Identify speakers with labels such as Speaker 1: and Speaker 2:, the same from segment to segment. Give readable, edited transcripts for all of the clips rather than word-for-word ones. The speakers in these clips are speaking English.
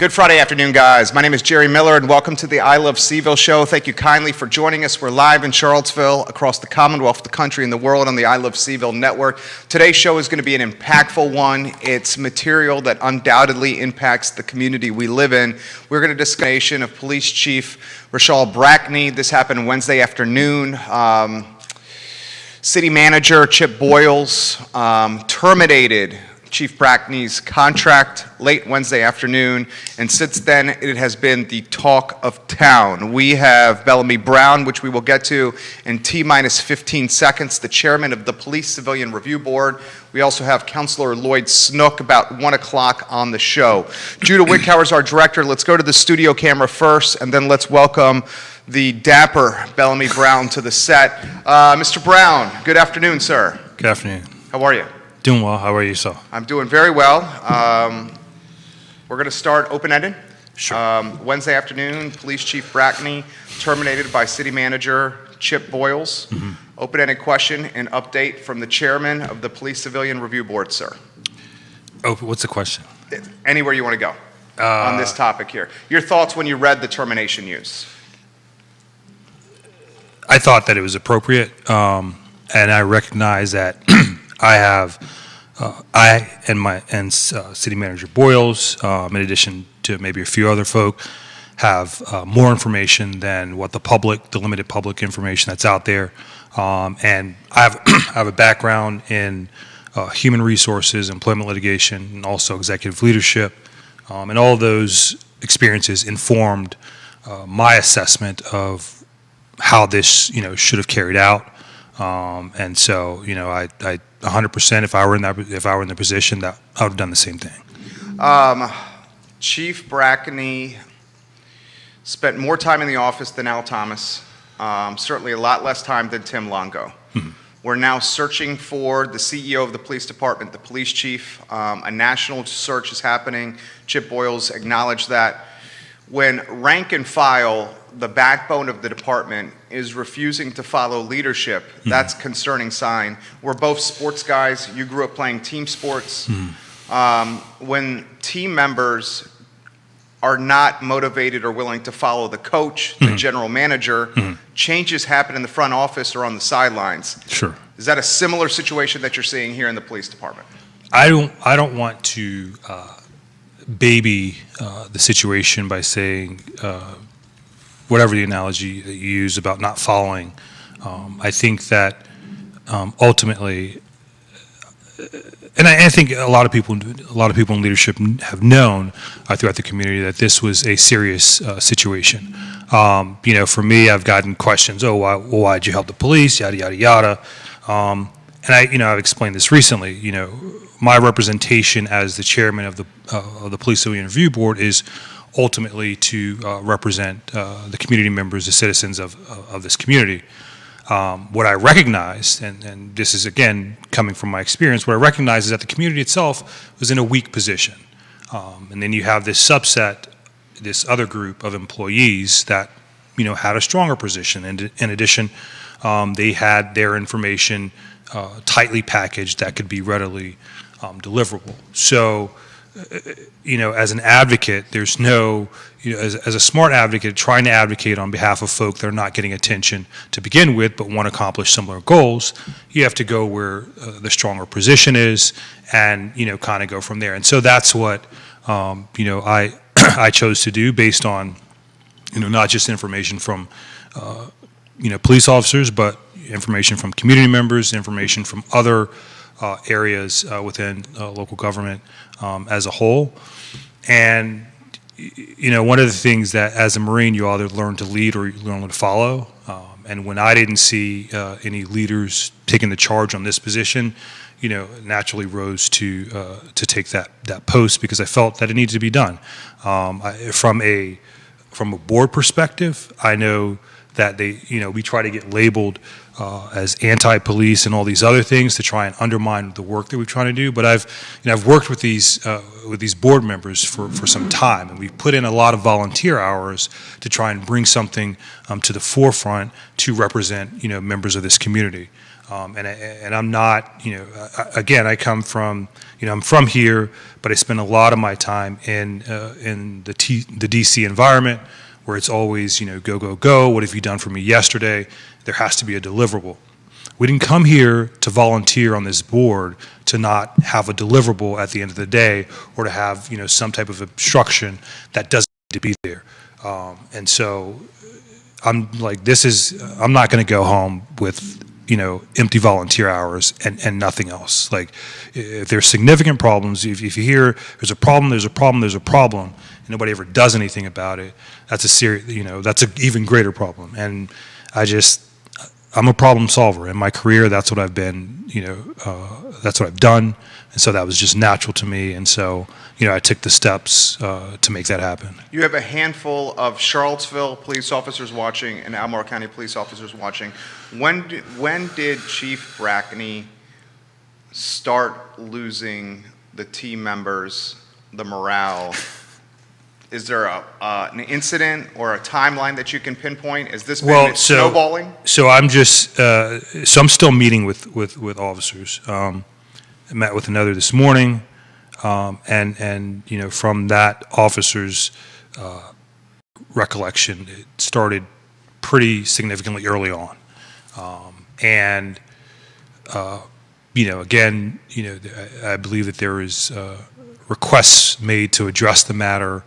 Speaker 1: Good Friday afternoon, guys. My name is Jerry Miller, and welcome to the I Love Seville show. Thank you kindly for joining us. We're live in Charlottesville, across the Commonwealth, the country, and the world on the I Love Seville network. Today's show is going to be an impactful one. It's material that undoubtedly impacts the community we live in. We're going to discuss the nation of Police Chief Rachel Brackney. This happened Wednesday afternoon. City Manager Chip Boyles terminated Chief Brackney's contract late Wednesday afternoon, and since then it has been the talk of town. We have Bellamy Brown, which we will get to in T-minus 15 seconds, the chairman of the Police Civilian Review Board. We also have Councilor Lloyd Snook about 1 o'clock on the show. Judah Wickhauer is our director. Let's go to the studio camera first, and then let's welcome the dapper Bellamy Brown to the set. Mr. Brown, good afternoon, sir.
Speaker 2: Good afternoon.
Speaker 1: How are you?
Speaker 2: Doing well. How are you, sir?
Speaker 1: I'm doing very well. We're going to start open-ended.
Speaker 2: Sure.
Speaker 1: Wednesday afternoon, Police Chief Brackney terminated by City Manager Chip Boyles. Mm-hmm. Open-ended question and update from the chairman of the Police Civilian Review Board, sir.
Speaker 2: Oh, what's the question?
Speaker 1: Anywhere you want to go on this topic here. Your thoughts when you read the termination news?
Speaker 2: I thought that it was appropriate, and I recognize that I and City Manager Boyles, in addition to maybe a few other folk, have more information than what the limited public information that's out there. And I have a background in human resources, employment litigation, and also executive leadership, and all of those experiences informed my assessment of how this, should have carried out. And so, I 100%, if I were in the position, that I would have done the same thing.
Speaker 1: Chief Brackney spent more time in the office than Al Thomas, certainly a lot less time than Tim Longo. Mm-hmm. We're now searching for the CEO of the police department, the police chief. A national search is happening. Chip Boyles acknowledged that. When rank and file, the backbone of the department, is refusing to follow leadership, that's a concerning sign. We're both sports guys. You grew up playing team sports. When team members are not motivated or willing to follow the coach, the general manager, changes happen in the front office or on the sidelines.
Speaker 2: Sure.
Speaker 1: Is that a similar situation that you're seeing here in the police department?
Speaker 2: I don't want to baby the situation by saying whatever the analogy that you use about not following. I think that ultimately, and I think a lot of people in leadership have known throughout the community that this was a serious situation. For me, I've gotten questions. Oh, why'd you help the police? Yada yada yada. And I've explained this recently. My representation as the chairman of the Police Civilian Review Board is ultimately to represent the community members, the citizens of this community. What I recognize, and this is again coming from my experience, what I recognize is that the community itself was in a weak position. And then you have this subset, this other group of employees that had a stronger position. And in addition, they had their information tightly packaged that could be readily deliverable. So, as an advocate, there's no, as a smart advocate, trying to advocate on behalf of folk that are not getting attention to begin with, but want to accomplish similar goals, you have to go where the stronger position is, and kind of go from there. And so that's what I chose to do based on not just information from police officers, but information from community members, information from other areas within local government as a whole. And one of the things that as a Marine you either learn to lead or you learn to follow. And when I didn't see any leaders taking the charge on this position, naturally rose to take that post because I felt that it needed to be done. From a board perspective, I know that we try to get labeled as anti-police and all these other things to try and undermine the work that we're trying to do. But I've worked with these board members for some time, and we've put in a lot of volunteer hours to try and bring something to the forefront to represent members of this community. And I'm not, again, I come from, I'm from here, but I spend a lot of my time in the DC environment, where it's always, go, go, go. What have you done for me yesterday? There has to be a deliverable. We didn't come here to volunteer on this board to not have a deliverable at the end of the day, or to have, some type of obstruction that doesn't need to be there. And so I'm like, I'm not going to go home with, empty volunteer hours and nothing else. Like, if there's significant problems, if you hear there's a problem, and nobody ever does anything about it, that's a serious, that's an even greater problem. And I'm a problem solver. In my career, that's what I've been, that's what I've done. And so that was just natural to me. And so, I took the steps to make that happen.
Speaker 1: You have a handful of Charlottesville police officers watching and Albemarle County police officers watching. When did Chief Brackney start losing the team members, the morale? Is there an incident or a timeline that you can pinpoint? Has this been snowballing?
Speaker 2: So I'm I'm still meeting with officers. I met with another this morning, and from that officer's recollection, it started pretty significantly early on, and again, I believe that there is requests made to address the matter.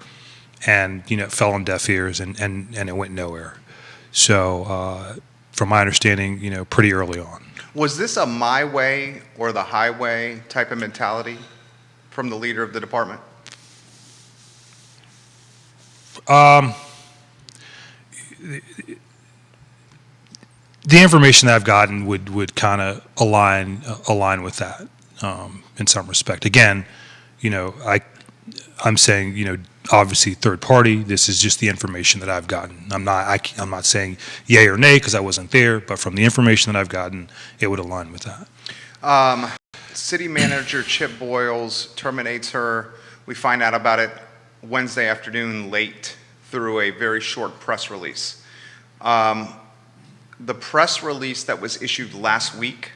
Speaker 2: And it fell on deaf ears, and it went nowhere. So, from my understanding, pretty early on.
Speaker 1: Was this a my way or the highway type of mentality from the leader of the department?
Speaker 2: The information that I've gotten would kind of align with that in some respect. Again, I'm saying obviously third party. This is just the information that I've gotten. I'm not saying yay or nay because I wasn't there, but from the information that I've gotten, it would align with that.
Speaker 1: City Manager Chip Boyles terminates her. We find out about it Wednesday afternoon late through a very short press release. The press release that was issued last week,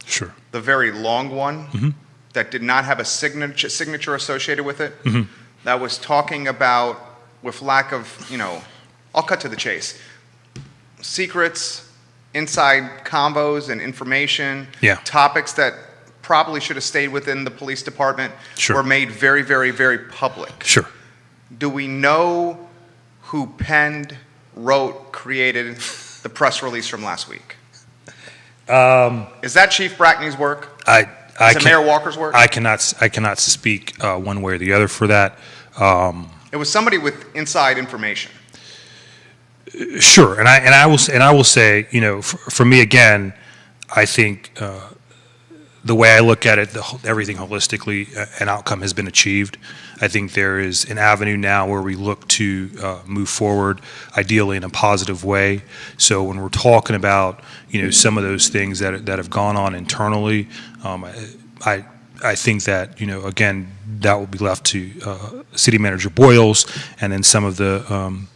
Speaker 2: sure,
Speaker 1: the very long one that did not have a signature associated with it, that was talking about, with lack of, I'll cut to the chase, secrets, inside combos and information, topics that probably should have stayed within the police department, were made very, very, very public.
Speaker 2: Sure.
Speaker 1: Do we know who penned, wrote, created the press release from last week? Is that Chief Brackney's work? Is it Mayor Walker's work?
Speaker 2: I cannot speak one way or the other for that.
Speaker 1: It was somebody with inside information.
Speaker 2: Sure, and I will say, for me again, I think the way I look at it, everything holistically, an outcome has been achieved. I think there is an avenue now where we look to move forward, ideally in a positive way. So when we're talking about, some of those things that have gone on internally, I think that, again, that will be left to City Manager Boyles and then some of the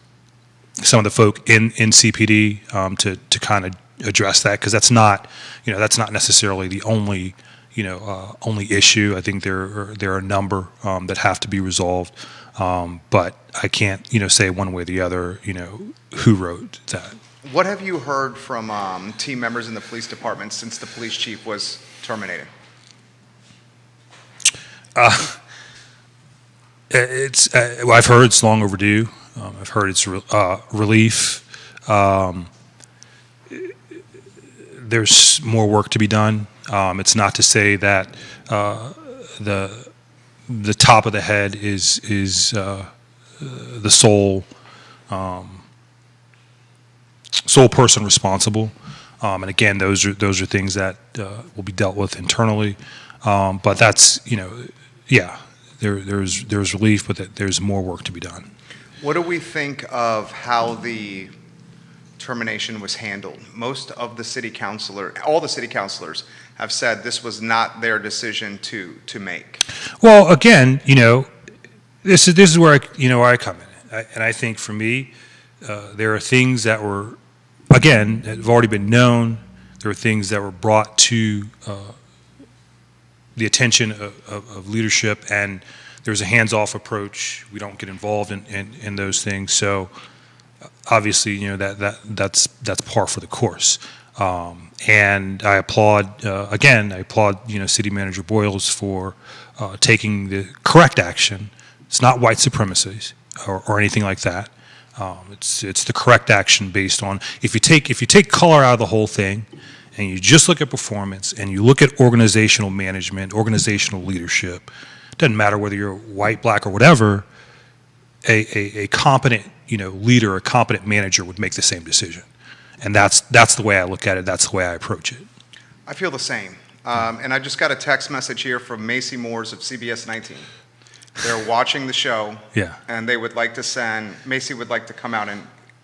Speaker 2: folk in CPD to kind of address that, because that's not necessarily the only issue. I think there are a number that have to be resolved, but I can't say one way or the other who wrote that.
Speaker 1: What have you heard from team members in the police department since the police chief was terminated?
Speaker 2: I've heard it's long overdue. I've heard it's relief. There's more work to be done. It's not to say that the top of the head is the sole person responsible. And again, those are things that will be dealt with internally. But that's there's relief, but there's more work to be done.
Speaker 1: What do we think of how the termination was handled. Most of the all the city councilors have said this was not their decision to make.
Speaker 2: Well, again, this is where I come in, and I think for me, there are things that were, again, that have already been known. There were things that were brought to the attention of leadership, and there's a hands-off approach. We don't get involved in those things. So obviously, that's par for the course. And I applaud, City Manager Boyles for taking the correct action. It's not white supremacy or anything like that. It's the correct action based on, if you take color out of the whole thing, and you just look at performance, and you look at organizational management, organizational leadership, it doesn't matter whether you're white, black, or whatever, a competent leader, a competent manager would make the same decision. And that's the way I look at it. That's the way I approach it.
Speaker 1: I feel the same. And I just got a text message here from Macy Moores of CBS 19. They're watching the show. Yeah. And they would like to Macy would like to come out and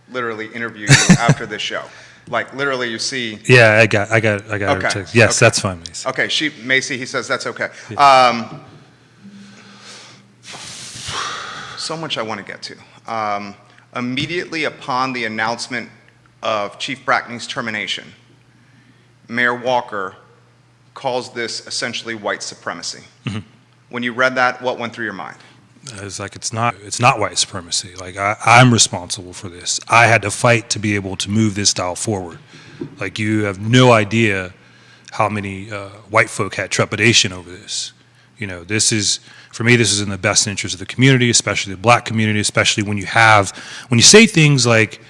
Speaker 1: literally interview you after this show. Like literally you see. Yeah, I got okay. Her text. Yes, okay. That's fine, Macy. Okay, Macy, he says that's okay. Yeah. So much I want to get to. Immediately upon the announcement of Chief Brackney's termination, Mayor Walker calls this essentially white supremacy. Mm-hmm. When you read that, what went through your mind? It's like it's not white supremacy. Like I'm responsible for this. I had to fight to be able to move this dial forward. Like you have no idea how many white folk had trepidation over this. This is, for me, this is in the best interest of the community, especially the black community, especially when you say things like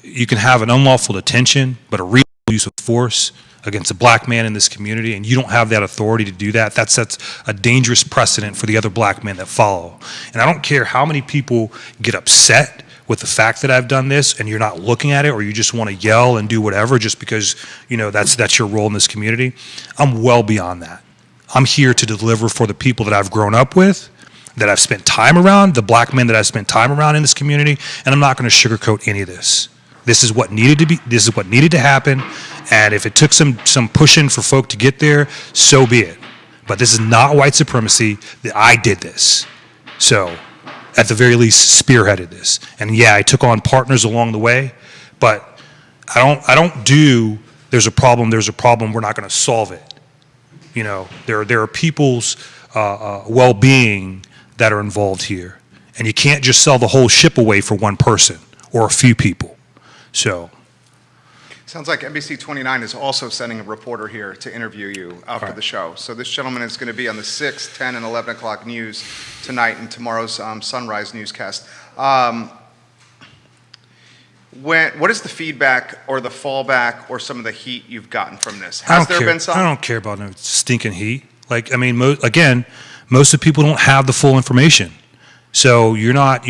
Speaker 1: you can have an unlawful detention, but a real use of force against a black man in this community, and you don't have that authority to do that, that sets a dangerous precedent for the other black men that follow. And I don't care how many people get upset with the fact that I've done this, and you're not looking at it, or you just want to yell and do whatever just because that's your role in this community. I'm well beyond that. I'm here to deliver for the people that I've grown up with, that I've spent time around, the black men that I've spent time around in this community, and I'm not going to sugarcoat any of this. This is what needed to be. This is what needed to happen, and if it took some pushing for folk to get there, so be it. But this is not white supremacy. That I did this, so at the very least, spearheaded this. And yeah, I took on partners along the way, but I don't do. There's a problem. We're not going to solve it. There are people's well-being that are involved here, and you can't just sell the whole ship away for one person or a few people. So, sounds like NBC 29 is also sending a reporter here to interview you after the show. So this gentleman is going to be on the 6, 10, and 11 o'clock news tonight and tomorrow's Sunrise newscast. What is the feedback or the fallback or some of the heat you've gotten from this? Has there been some? I don't care about no stinking heat. Like, I mean, most of the people don't have the full information. So you're not,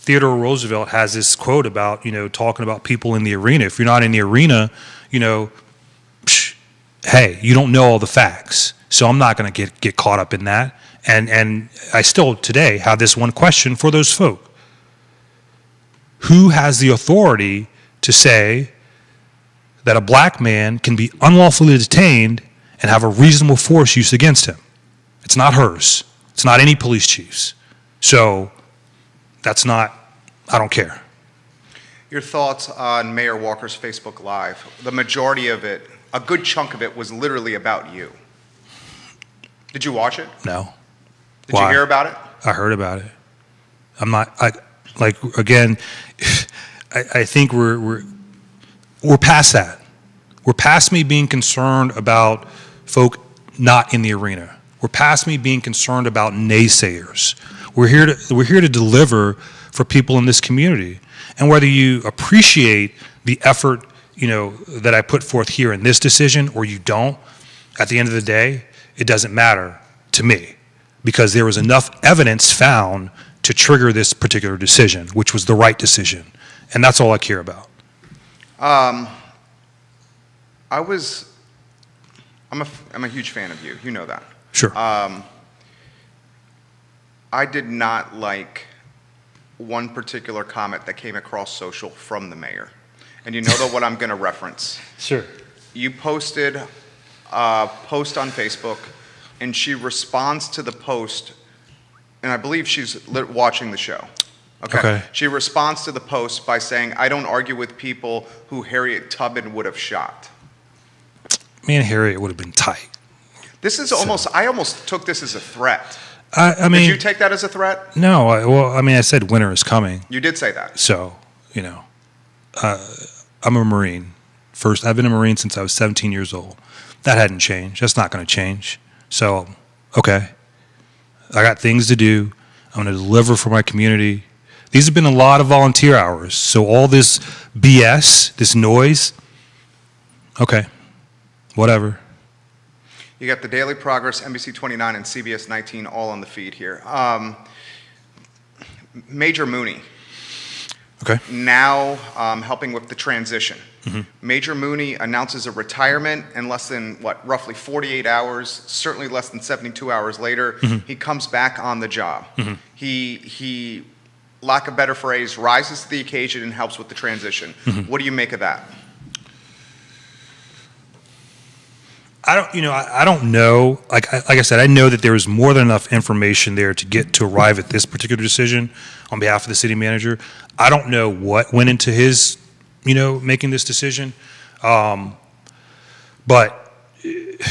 Speaker 1: Theodore Roosevelt has this quote about, talking about people in the arena. If you're not in the arena, hey, you don't know all the facts. So I'm not going to get caught up in that. And I still today have this one question for those folk. Who has the authority to say that a black man can be unlawfully detained and have a reasonable force used against him? It's not hers. It's not any police chief's. So that's not, I don't care. Your thoughts on Mayor Walker's Facebook Live? The majority of it, a good chunk of it, was literally about you. Did you watch it? No. Did you hear about it? I heard about it. I think we're past that. We're past me being concerned about folk not in the arena. We're past me being concerned about naysayers. We're here to deliver for people in this community. And whether you appreciate the effort, that I put forth here in this decision or you don't, at the end of the day, it doesn't matter to me because there was enough evidence found to trigger this particular decision, which was the right decision. And that's all I care about. I'm a huge fan of you. You know that. Sure. I did not like one particular comment that came across social from the mayor. And you know what I'm going to reference.
Speaker 2: Sure.
Speaker 1: You posted a post on Facebook, and she responds to the post, and I believe she's watching the show.
Speaker 2: Okay.
Speaker 1: She responds to the post by saying, "I don't argue with people who Harriet Tubman would have shot."
Speaker 2: Me and Harriet would have been tight.
Speaker 1: This is I almost took this as a threat.
Speaker 2: I mean,
Speaker 1: did you take that as a threat?
Speaker 2: No. I said winter is coming.
Speaker 1: You did say that.
Speaker 2: So, I'm a Marine. First, I've been a Marine since I was 17 years old. That hadn't changed. That's not going to change. So, okay. I got things to do. I'm going to deliver for my community. These have been a lot of volunteer hours. So all this BS, this noise, okay, whatever.
Speaker 1: You got the Daily Progress, NBC 29, and CBS 19 all on the feed here. Major Mooney.
Speaker 2: Okay.
Speaker 1: Now helping with the transition.
Speaker 2: Mm-hmm.
Speaker 1: Major Mooney announces a retirement in less than, roughly 48 hours, certainly less than 72 hours later,
Speaker 2: Mm-hmm.
Speaker 1: he comes back on the job.
Speaker 2: Mm-hmm.
Speaker 1: He, lack of better phrase, rises to the occasion and helps with the transition.
Speaker 2: Mm-hmm.
Speaker 1: What do you make of that?
Speaker 2: I don't know. Like I said, I know that there was more than enough information there to arrive at this particular decision on behalf of the city manager. I don't know what went into his, making this decision. But it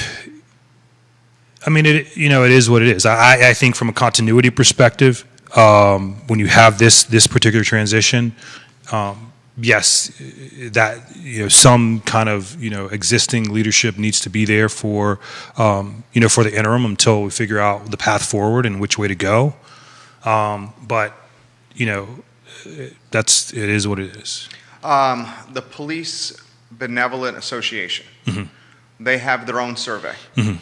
Speaker 2: is what it is. I think from a continuity perspective, when you have this particular transition, yes, that some kind of existing leadership needs to be there for for the interim until we figure out the path forward and which way to go. But it is what it is.
Speaker 1: The Police Benevolent Association,
Speaker 2: Mm-hmm.
Speaker 1: they have their own survey.
Speaker 2: Mm-hmm.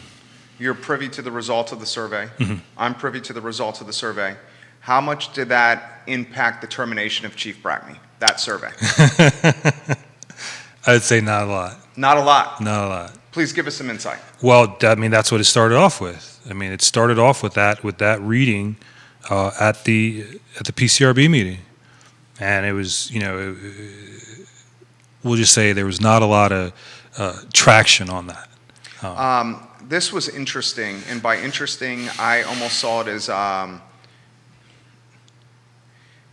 Speaker 1: You're privy to the results of the survey.
Speaker 2: Mm-hmm.
Speaker 1: I'm privy to the results of the survey. How much did that impact the termination of Chief Brackney, that survey?
Speaker 2: I would say not a lot.
Speaker 1: Not a lot.
Speaker 2: Not a lot.
Speaker 1: Please give us some insight.
Speaker 2: Well, that's what it started off with. It started off with that reading at the PCRB meeting, and it was we'll just say there was not a lot of traction on that.
Speaker 1: This was interesting, and by interesting, I almost saw it as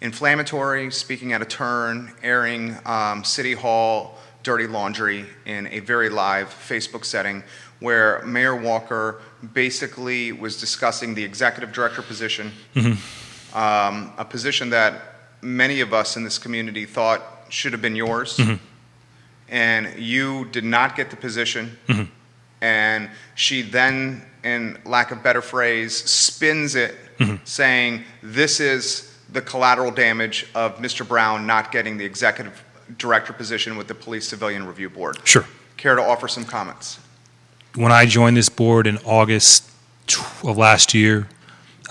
Speaker 1: inflammatory, speaking out of turn, airing City Hall dirty laundry in a very live Facebook setting where Mayor Walker basically was discussing the executive director position,
Speaker 2: Mm-hmm.
Speaker 1: a position that many of us in this community thought should have been yours,
Speaker 2: Mm-hmm.
Speaker 1: and you did not get the position.
Speaker 2: Mm-hmm.
Speaker 1: And she then, in lack of better phrase, spins it,
Speaker 2: Mm-hmm.
Speaker 1: saying this is the collateral damage of Mr. Brown not getting the executive director position with the Police Civilian Review Board.
Speaker 2: Sure.
Speaker 1: Care to offer some comments?
Speaker 2: When I joined this board in August of last year,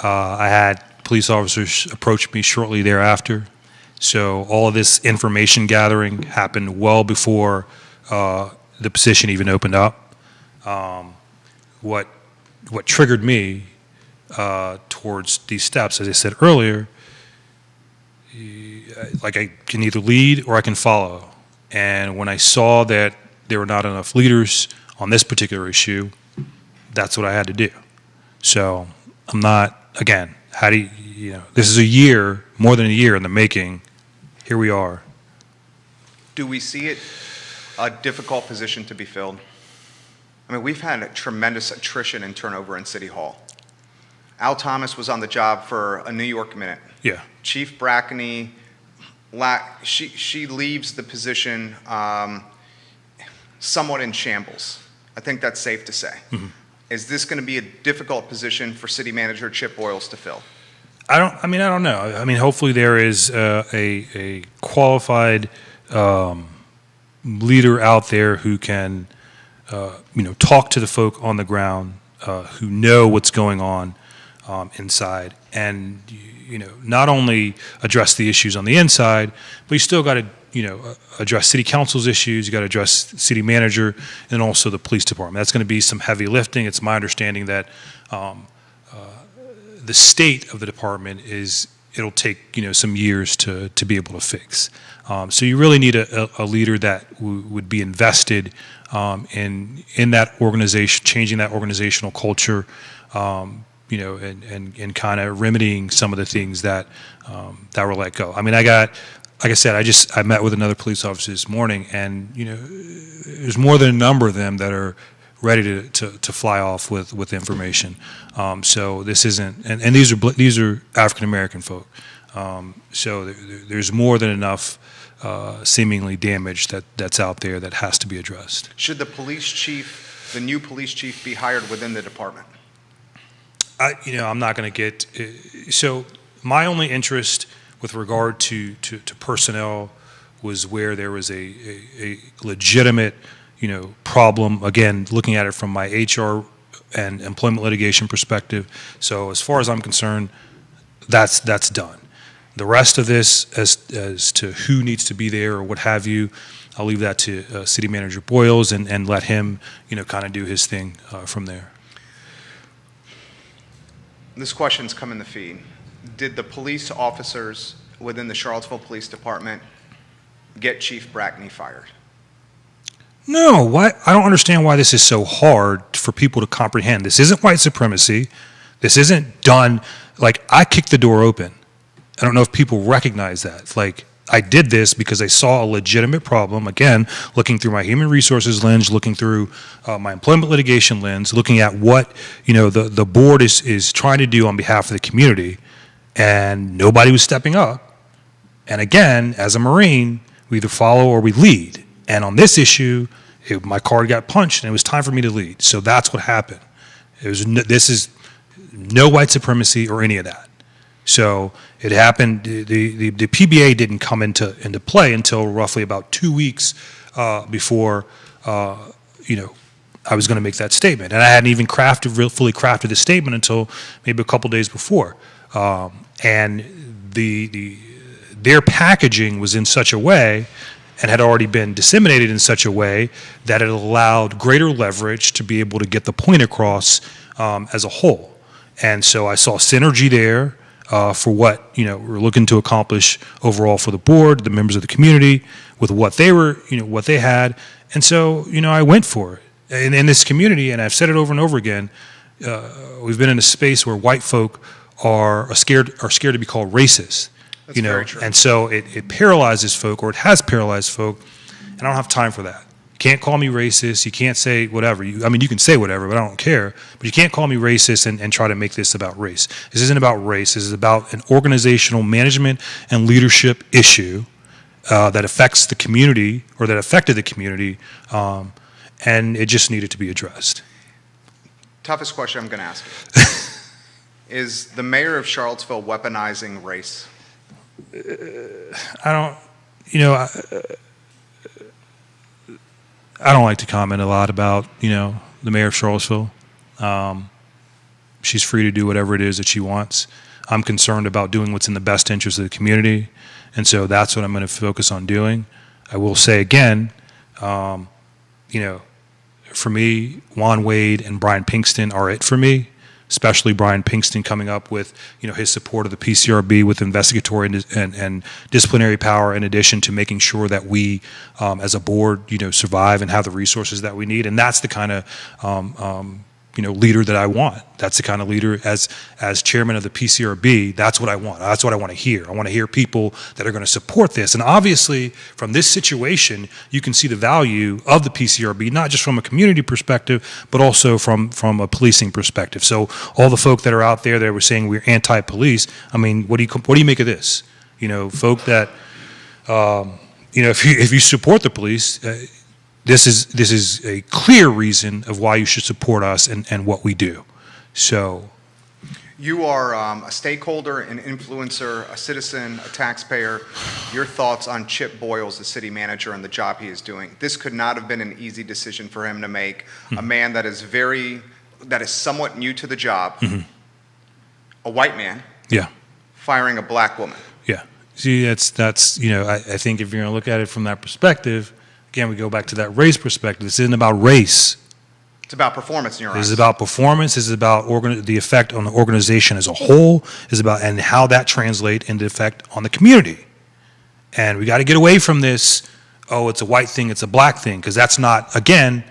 Speaker 2: I had police officers approach me shortly thereafter. So all of this information gathering happened well before the position even opened up. What triggered me towards these steps, as I said earlier, like I can either lead or I can follow. And when I saw that there were not enough leaders on this particular issue, that's what I had to do. So I'm not, again, this is a year, more than a year in the making. Here we are.
Speaker 1: Do we see it a difficult position to be filled? We've had a tremendous attrition and turnover in City Hall. Al Thomas was on the job for a New York minute.
Speaker 2: Yeah.
Speaker 1: Chief Brackney, she leaves the position somewhat in shambles. I think that's safe to say.
Speaker 2: Mm-hmm.
Speaker 1: Is this going to be a difficult position for City Manager Chip Boyles to fill?
Speaker 2: I don't know. Hopefully there is a qualified leader out there who can, talk to the folk on the ground, who know what's going on inside, and not only address the issues on the inside, but you still got to address city council's issues. You got to address city manager and also the police department. That's going to be some heavy lifting. It's my understanding that the state of the department is it'll take some years to be able to fix. So you really need a leader that would be invested in that organization, changing that organizational culture, and kind of remedying some of the things that were let go. I mean, like I said, I met with another police officer this morning, and there's more than a number of them that are ready to fly off with information. So this isn't, and these are African American folk. So there's more than enough seemingly damage that's out there that has to be addressed.
Speaker 1: Should the new police chief, be hired within the department?
Speaker 2: I'm not going to get. So my only interest with regard to personnel was where there was a legitimate problem, again, looking at it from my HR and employment litigation perspective. So as far as I'm concerned, that's done. The rest of this, as to who needs to be there or what have you, I'll leave that to City Manager Boyles and let him, kind of do his thing from there.
Speaker 1: This question's come in the feed. Did the police officers within the Charlottesville Police Department get Chief Brackney fired?
Speaker 2: No, why? I don't understand why this is so hard for people to comprehend. This isn't white supremacy. This isn't done, I kicked the door open. I don't know if people recognize that. I did this because I saw a legitimate problem, again, looking through my human resources lens, looking through my employment litigation lens, looking at what, the board is trying to do on behalf of the community, and nobody was stepping up. And again, as a Marine, we either follow or we lead. And on this issue, my card got punched, and it was time for me to lead. So that's what happened. This is no white supremacy or any of that. So it happened. The PBA didn't come into play until roughly about 2 weeks before I was going to make that statement, and I hadn't even fully crafted the statement until maybe a couple days before. And their packaging was in such a way, and had already been disseminated in such a way that it allowed greater leverage to be able to get the point across as a whole. And so I saw synergy there for what we're looking to accomplish overall for the board, the members of the community, with what they were, what they had. And so I went for it. And in this community, and I've said it over and over again, we've been in a space where white folk are scared to be called racist.
Speaker 1: That's very true.
Speaker 2: And so it paralyzes folk, or it has paralyzed folk, and I don't have time for that. You can't call me racist. You can't say whatever. You can say whatever, but I don't care. But you can't call me racist and try to make this about race. This isn't about race. This is about an organizational management and leadership issue that affects the community, or that affected the community, and it just needed to be addressed.
Speaker 1: Toughest question I'm going to ask you. Is the mayor of Charlottesville weaponizing race?
Speaker 2: I don't like to comment a lot about, the mayor of Charlottesville. She's free to do whatever it is that she wants. I'm concerned about doing what's in the best interest of the community, and so that's what I'm going to focus on doing. I will say again, for me, Juan Wade and Brian Pinkston are it for me. Especially Brian Pinkston coming up with, his support of the PCRB with investigatory and disciplinary power, in addition to making sure that we, as a board, survive and have the resources that we need. And that's the kind of, leader that I want. That's the kind of leader, as chairman of the PCRB, that's what I want. That's what I want to hear. I want to hear people that are going to support this. And obviously, from this situation, you can see the value of the PCRB, not just from a community perspective, but also from a policing perspective. So all the folk that are out there that were saying we're anti-police, I mean, what do you make of this? Folk that, if you support the police, this is a clear reason of why you should support us and what we do. So,
Speaker 1: you are a stakeholder, an influencer, a citizen, a taxpayer. Your thoughts on Chip Boyles, the city manager, and the job he is doing? This could not have been an easy decision for him to make. A man that is somewhat new to the job, a white man, firing a black woman.
Speaker 2: Yeah. See, that's I think if you're going to look at it from that perspective. Again, we go back to that race perspective. This isn't about race.
Speaker 1: It's about performance in your eyes.
Speaker 2: This is about performance. This is about the effect on the organization as a whole. Is about and how that translates into effect on the community. And we got to get away from this. Oh, it's a white thing. It's a black thing. Because that's not. Again,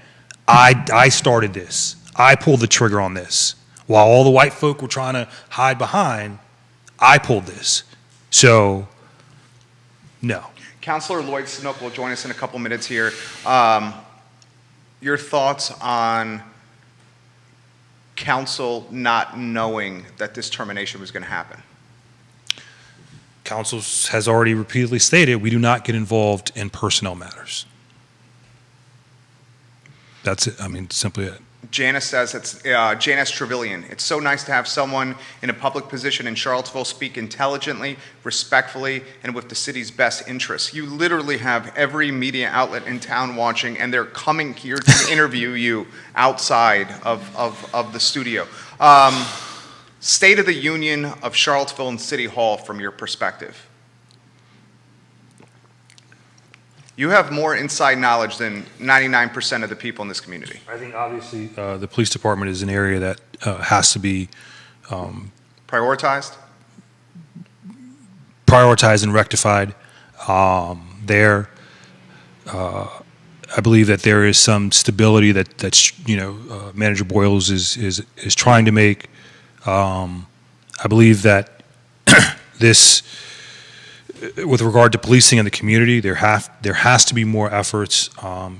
Speaker 2: I started this. I pulled the trigger on this. While all the white folk were trying to hide behind, I pulled this. So, no.
Speaker 1: Councilor Lloyd Snook will join us in a couple minutes here. Your thoughts on council not knowing that this termination was going to happen?
Speaker 2: Council has already repeatedly stated we do not get involved in personnel matters. That's it. I mean, simply it.
Speaker 1: Janice says, it's Janice Trevelyan. It's so nice to have someone in a public position in Charlottesville speak intelligently, respectfully, and with the city's best interests. You literally have every media outlet in town watching, and they're coming here to interview you outside of the studio. State of the Union of Charlottesville and City Hall from your perspective. You have more inside knowledge than 99% of the people in this community.
Speaker 2: I think obviously the police department is an area that has to be
Speaker 1: Prioritized?
Speaker 2: prioritized and rectified. I believe that there is some stability that's Manager Boyles is trying to make. I believe that this. With regard to policing in the community, there has to be more efforts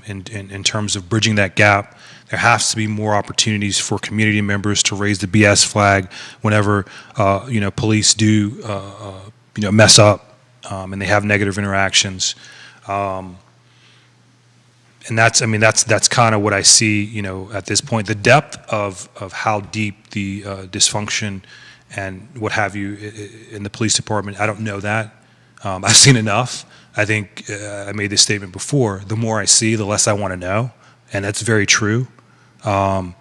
Speaker 2: in terms of bridging that gap. There has to be more opportunities for community members to raise the BS flag whenever police do mess up and they have negative interactions. And that's kind of what I see at this point. The depth of how deep the dysfunction and what have you in the police department, I don't know that. I've seen enough. I think I made this statement before. The more I see, the less I want to know, and that's very true. I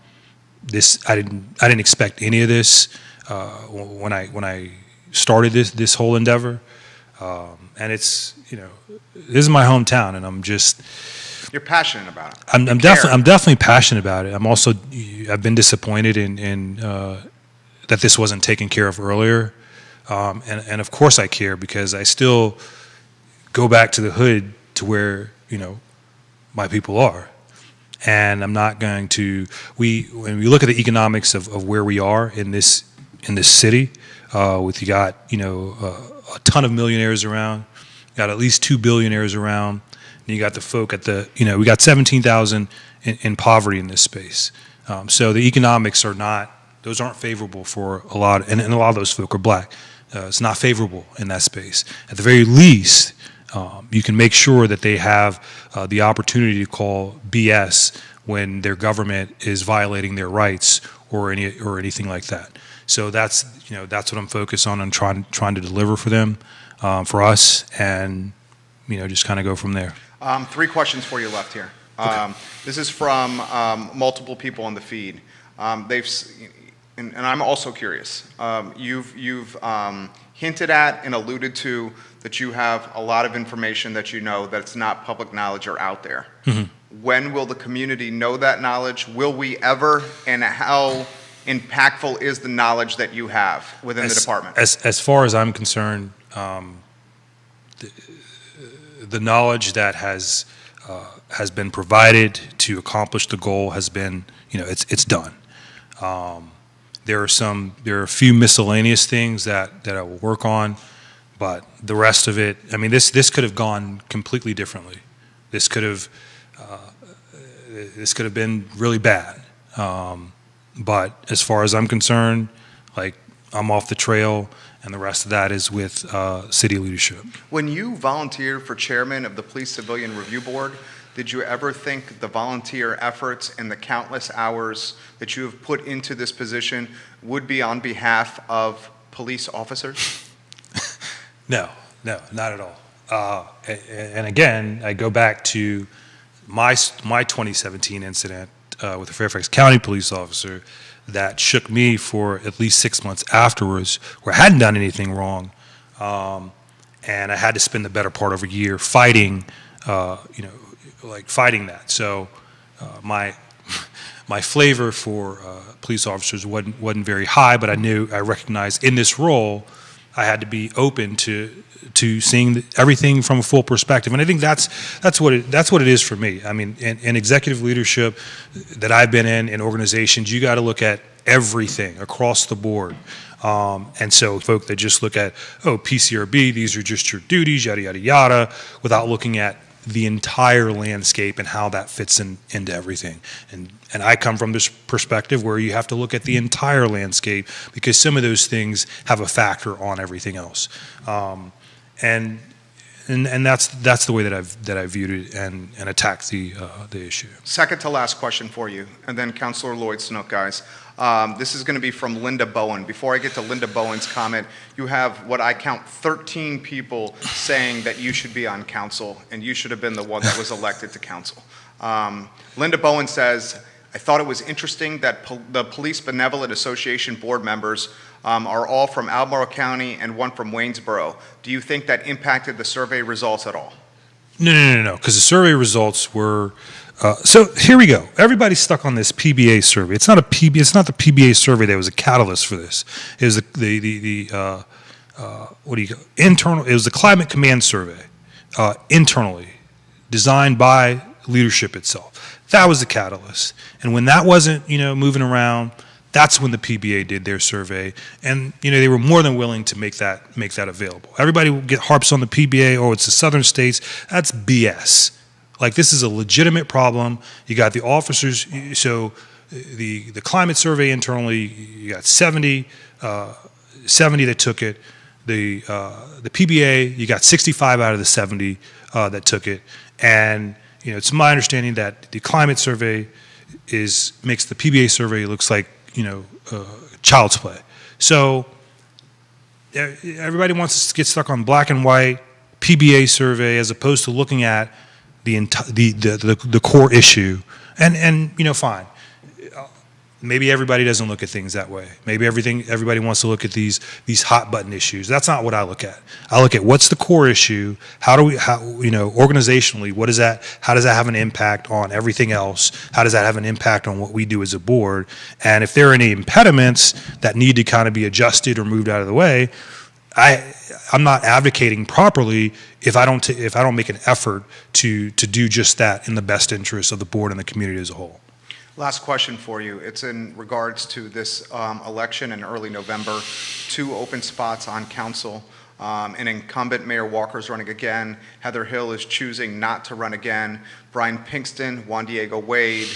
Speaker 2: didn't expect any of this when I started this whole endeavor, and it's this is my hometown, and I'm just.
Speaker 1: You're passionate about it.
Speaker 2: I'm definitely passionate about it. I've been disappointed in that this wasn't taken care of earlier. And of course I care because I still go back to the hood to where, my people are. And I'm not going to, when we look at the economics of where we are in this city, you got, a ton of millionaires around, you got at least 2 billionaires around, and you got the folk we got 17,000 in poverty in this space. So the economics those aren't favorable for a lot, and a lot of those folk are black. It's not favorable in that space. At the very least, you can make sure that they have the opportunity to call BS when their government is violating their rights or anything like that. So that's what I'm focused on and trying to deliver for them, for us, and just kind of go from there.
Speaker 1: 3 questions for you left here.
Speaker 2: Okay.
Speaker 1: This is from multiple people on the feed. And I'm also curious. You've hinted at and alluded to that you have a lot of information that that's not public knowledge or out there.
Speaker 2: Mm-hmm.
Speaker 1: When will the community know that knowledge? Will we ever? And how impactful is the knowledge that you have within the department?
Speaker 2: As far as I'm concerned, the knowledge that has been provided to accomplish the goal has been, it's done. There are a few miscellaneous things that I will work on, but the rest of it, this could have gone completely differently. This could have been really bad. But as far as I'm concerned, I'm off the trail, and the rest of that is with city leadership. When
Speaker 1: you volunteered for chairman of the Police Civilian Review Board, did you ever think the volunteer efforts and the countless hours that you have put into this position would be on behalf of police officers?
Speaker 2: No, not at all. And again, I go back to my 2017 incident with a Fairfax County police officer that shook me for at least 6 months afterwards, where I hadn't done anything wrong, and I had to spend the better part of a year fighting, fighting that. So my my flavor for police officers wasn't very high, but I recognized in this role I had to be open to seeing everything from a full perspective, and I think that's what it is for me. I mean, in executive leadership that I've been in organizations, you got to look at everything across the board. And so folk that just look at, PCRB, these are just your duties, yada, yada, yada, without looking at the entire landscape and how that fits into everything. And I come from this perspective where you have to look at the entire landscape because some of those things have a factor on everything else. And that's the way that I've viewed it and attacked the issue.
Speaker 1: Second to last question for you, and then Councilor Lloyd Snook, guys. This is going to be from Linda Bowen. Before I get to Linda Bowen's comment, you have what I count 13 people saying that you should be on council, and you should have been the one that was elected to council. Linda Bowen says, I thought it was interesting that the Police Benevolent Association board members are all from Albemarle County and one from Waynesboro. Do you think that impacted the survey results at all?
Speaker 2: No, because the survey results were. So here we go. Everybody's stuck on this PBA survey. It's not the PBA survey that was a catalyst for this. It was internal. It was the Climate Command Survey, internally, designed by leadership itself. That was the catalyst. And when that wasn't, moving around, that's when the PBA did their survey, and they were more than willing to make that available. Everybody harps on the PBA. Oh, it's the southern states. That's BS. Like, this is a legitimate problem. You got the officers. So the climate survey internally, you got 70 that took it. The PBA, you got 65 out of the 70 that took it, and it's my understanding that the climate survey makes the PBA survey looks like child's play. So everybody wants to get stuck on black and white PBA survey as opposed to looking at the core issue. And fine. Maybe everybody doesn't look at things that way. Maybe everybody wants to look at these hot button issues. That's not what I look at. I look at what's the core issue. How organizationally, what is that? How does that have an impact on everything else? How does that have an impact on what we do as a board? And if there are any impediments that need to kind of be adjusted or moved out of the way, I'm not advocating properly if I don't make an effort to do just that in the best interest of the board and the community as a whole.
Speaker 1: Last question for you. It's in regards to this election in early November, 2 open spots on council. An incumbent, Mayor Walker, is running again. Heather Hill is choosing not to run again. Brian Pinkston, Juan Diego Wade,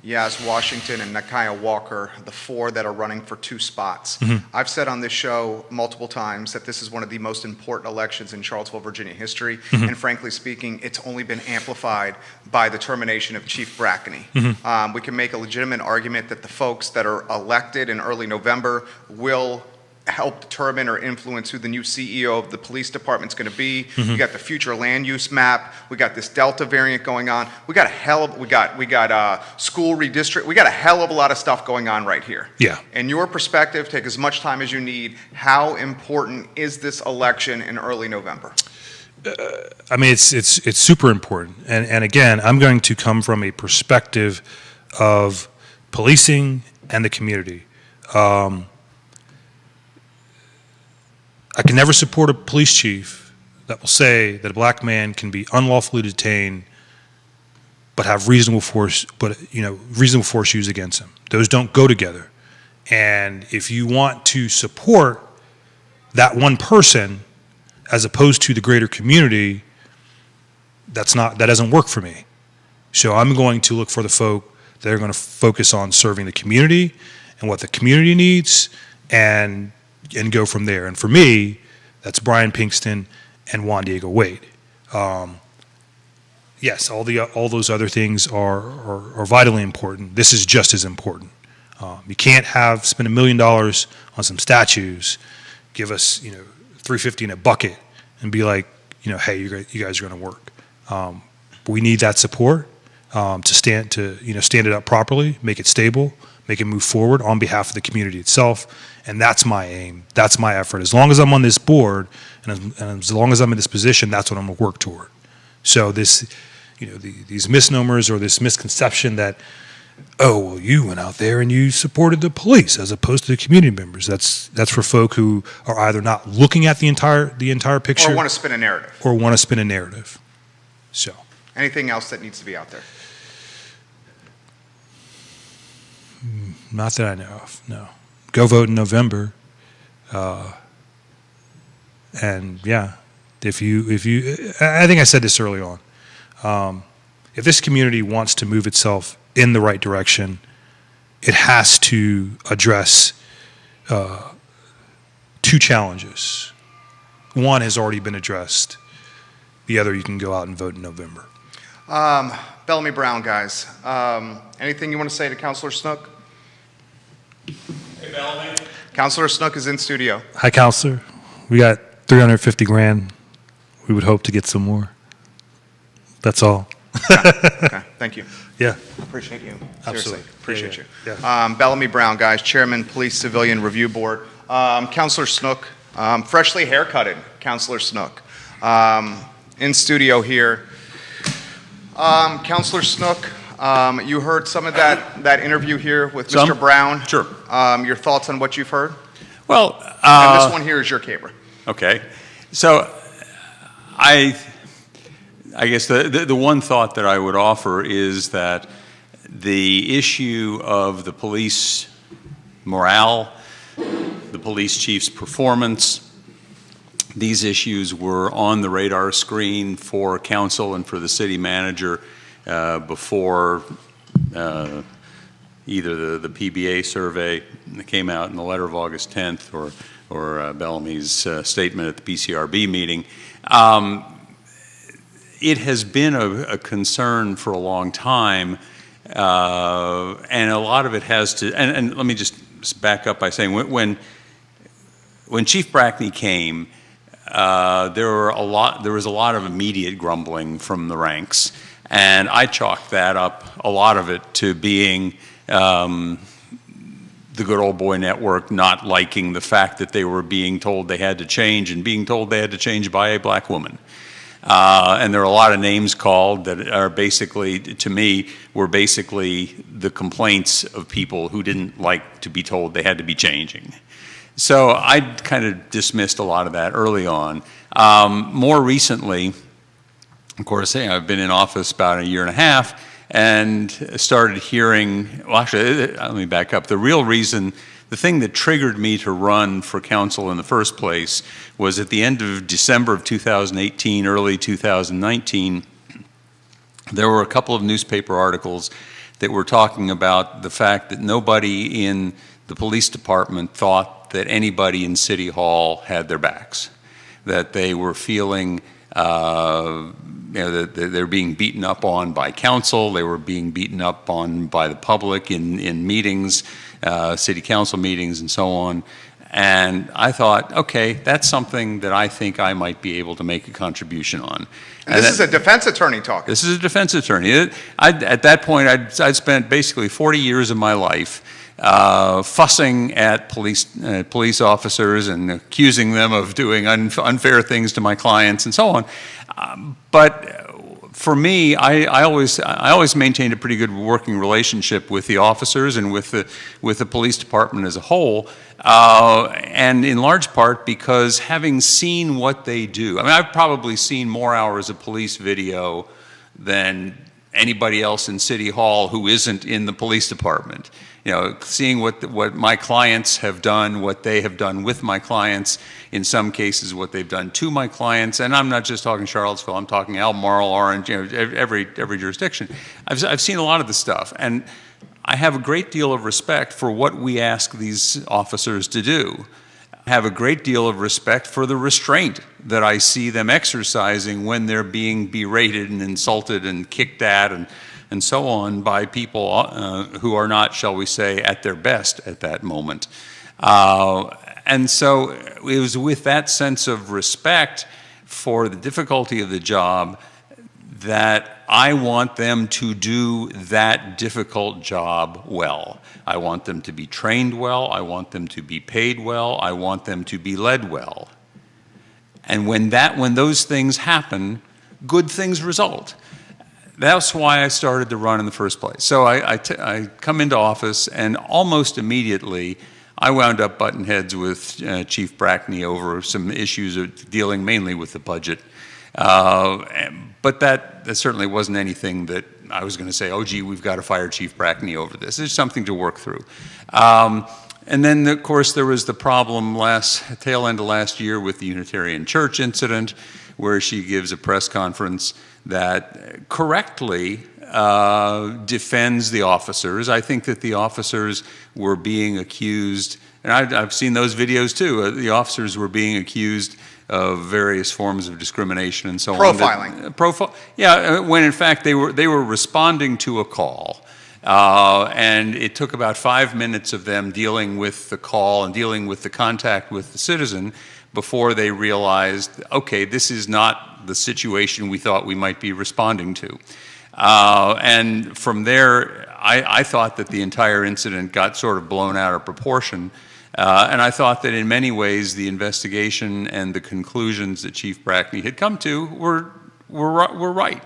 Speaker 1: Yaz Washington, and Nakaya Walker, the 4 that are running for 2 spots. Mm-hmm. I've said on this show multiple times that this is one of the most important elections in Charlottesville, Virginia history, mm-hmm. and frankly speaking, it's only been amplified by the termination of Chief Brackney. Mm-hmm. We can make a legitimate argument that the folks that are elected in early November will help determine or influence who the new CEO of the police department is going to be. Mm-hmm. We got the future land use map. We got this Delta variant going on. We got school redistrict. We got a hell of a lot of stuff going on right here.
Speaker 2: Yeah.
Speaker 1: In your perspective, take as much time as you need. How important is this election in early November?
Speaker 2: I mean, it's super important. And again, I'm going to come from a perspective of policing and the community. I can never support a police chief that will say that a black man can be unlawfully detained but have reasonable force used against him. Those don't go together. And if you want to support that one person as opposed to the greater community, that doesn't work for me. So I'm going to look for the folk that are going to focus on serving the community and what the community needs and go from there. And for me, that's Brian Pinkston and Juan Diego Wade. Yes, all those other things are vitally important. This is just as important. You can't spend $1 million on some statues, give us $350 in a bucket, and be like, hey, you guys are going to work. We need that support to stand it up properly, make it stable, make it move forward on behalf of the community itself. And that's my aim. That's my effort. As long as I'm on this board and as long as I'm in this position, that's what I'm going to work toward. So these misnomers or this misconception that oh, well, you went out there and you supported the police as opposed to the community members. That's for folk who are either not looking at the entire picture
Speaker 1: Or want to spin a narrative.
Speaker 2: or want to spin a narrative. So,
Speaker 1: Anything else that needs to be out there?
Speaker 2: not that I know of, no. Go vote in November. And yeah, if you, I think I said this early on. If this community wants to move itself in the right direction, it has to address two challenges. One has already been addressed. The other, you can go out and vote in November.
Speaker 1: Bellamy Brown, guys. Anything you want to say to Councilor Snook?
Speaker 3: Hey, Bellamy.
Speaker 1: Councilor Snook is in studio.
Speaker 2: Hi, Counselor. We got 350 grand. We would hope to get some more. That's all.
Speaker 1: Okay, thank you.
Speaker 2: Yeah.
Speaker 1: Appreciate you.
Speaker 2: Absolutely.
Speaker 1: Seriously, appreciate
Speaker 2: Yeah,
Speaker 1: you.
Speaker 2: yeah.
Speaker 1: Bellamy Brown, guys, Chairman, Police Civilian Review Board. Councilor Snook, freshly haircutted, Councilor Snook, in studio here. Councilor Snook, you heard some of that interview here with
Speaker 3: Some?
Speaker 1: Mr. Brown.
Speaker 3: Sure.
Speaker 1: Your thoughts on what you've heard?
Speaker 3: Well,
Speaker 1: And this one here is your camera.
Speaker 3: okay. So I guess the one thought that I would offer is that the issue of the police morale, the police chief's performance, these issues were on the radar screen for council and for the city manager before either the PBA survey that came out in the letter of August 10th or Bellamy's statement at the PCRB meeting. It has been a concern for a long time, and a lot of it has to, and let me just back up by saying when Chief Brackney came, there was a lot of immediate grumbling from the ranks, and I chalked that up, a lot of it, to being the good old boy network not liking the fact that they were being told they had to change and being told they had to change by a black woman. And there are a lot of names called that are basically, to me, were basically the complaints of people who didn't like to be told they had to be changing. So I kind of dismissed a lot of that early on. More recently, of course, I've been in office about a year and a half and started hearing, well, actually, let me back up. The real reason, the thing that triggered me to run for council in the first place was at the end of December of 2018, early 2019, there were a couple of newspaper articles that were talking about the fact that nobody in the police department thought that anybody in City Hall had their backs, that they were feeling that they're being beaten up on by council, they were being beaten up on by the public in meetings, city council meetings and so on. And I thought, okay, that's something that I think I might be able to make a contribution on.
Speaker 1: And this is a defense attorney talking.
Speaker 3: This is a defense attorney. At that point, I'd spent basically 40 years of my life fussing at police officers and accusing them of doing unfair things to my clients and so on. But for me, I always maintained a pretty good working relationship with the officers and with the police department as a whole, and in large part because having seen what they do, I mean, I've probably seen more hours of police video than anybody else in City Hall who isn't in the police department. You know, seeing what my clients have done, what they have done with my clients, in some cases what they've done to my clients, and I'm not just talking Charlottesville, I'm talking Albemarle, Orange, you know, every jurisdiction. I've seen a lot of this stuff, and I have a great deal of respect for what we ask these officers to do. I have a great deal of respect for the restraint that I see them exercising when they're being berated and insulted and kicked at and so on by people who are not, shall we say, at their best at that moment. And so it was with that sense of respect for the difficulty of the job that I want them to do that difficult job well. I want them to be trained well. I want them to be paid well. I want them to be led well. And when those things happen, good things result. That's why I started to run in the first place. So I come into office, and almost immediately I wound up butting heads with Chief Brackney over some issues of dealing mainly with the budget. But that certainly wasn't anything that I was going to say, oh, gee, we've got to fire Chief Brackney over this. It's something to work through. And then, of course, there was the problem tail end of last year with the Unitarian Church incident, where she gives a press conference that correctly defends the officers. I think that the officers were being accused, and I've seen those videos too, the officers were being accused of various forms of discrimination and so
Speaker 1: Profiling.
Speaker 3: Yeah, when in fact they were responding to a call. And it took about 5 minutes of them dealing with the call and dealing with the contact with the citizen before they realized, okay, this is not the situation we thought we might be responding to. And from there, I thought that the entire incident got sort of blown out of proportion. And I thought that in many ways the investigation and the conclusions that Chief Brackney had come to were right.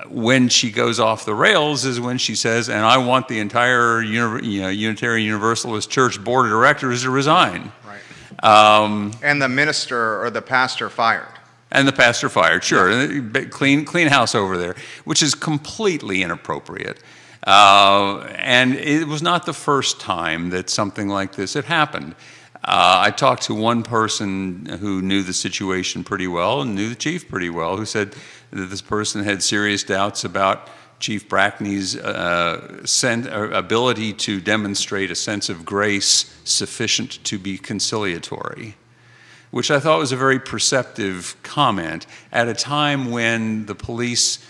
Speaker 3: When she goes off the rails is when she says, and I want the entire Unitarian Universalist Church Board of Directors to resign.
Speaker 1: Right. And the minister or the pastor fired.
Speaker 3: And the pastor fired, sure.
Speaker 1: Yeah.
Speaker 3: Clean house over there, which is completely inappropriate. And it was not the first time that something like this had happened. I talked to one person who knew the situation pretty well and knew the chief pretty well, who said that this person had serious doubts about Chief Brackney's ability to demonstrate a sense of grace sufficient to be conciliatory, which I thought was a very perceptive comment at a time when the police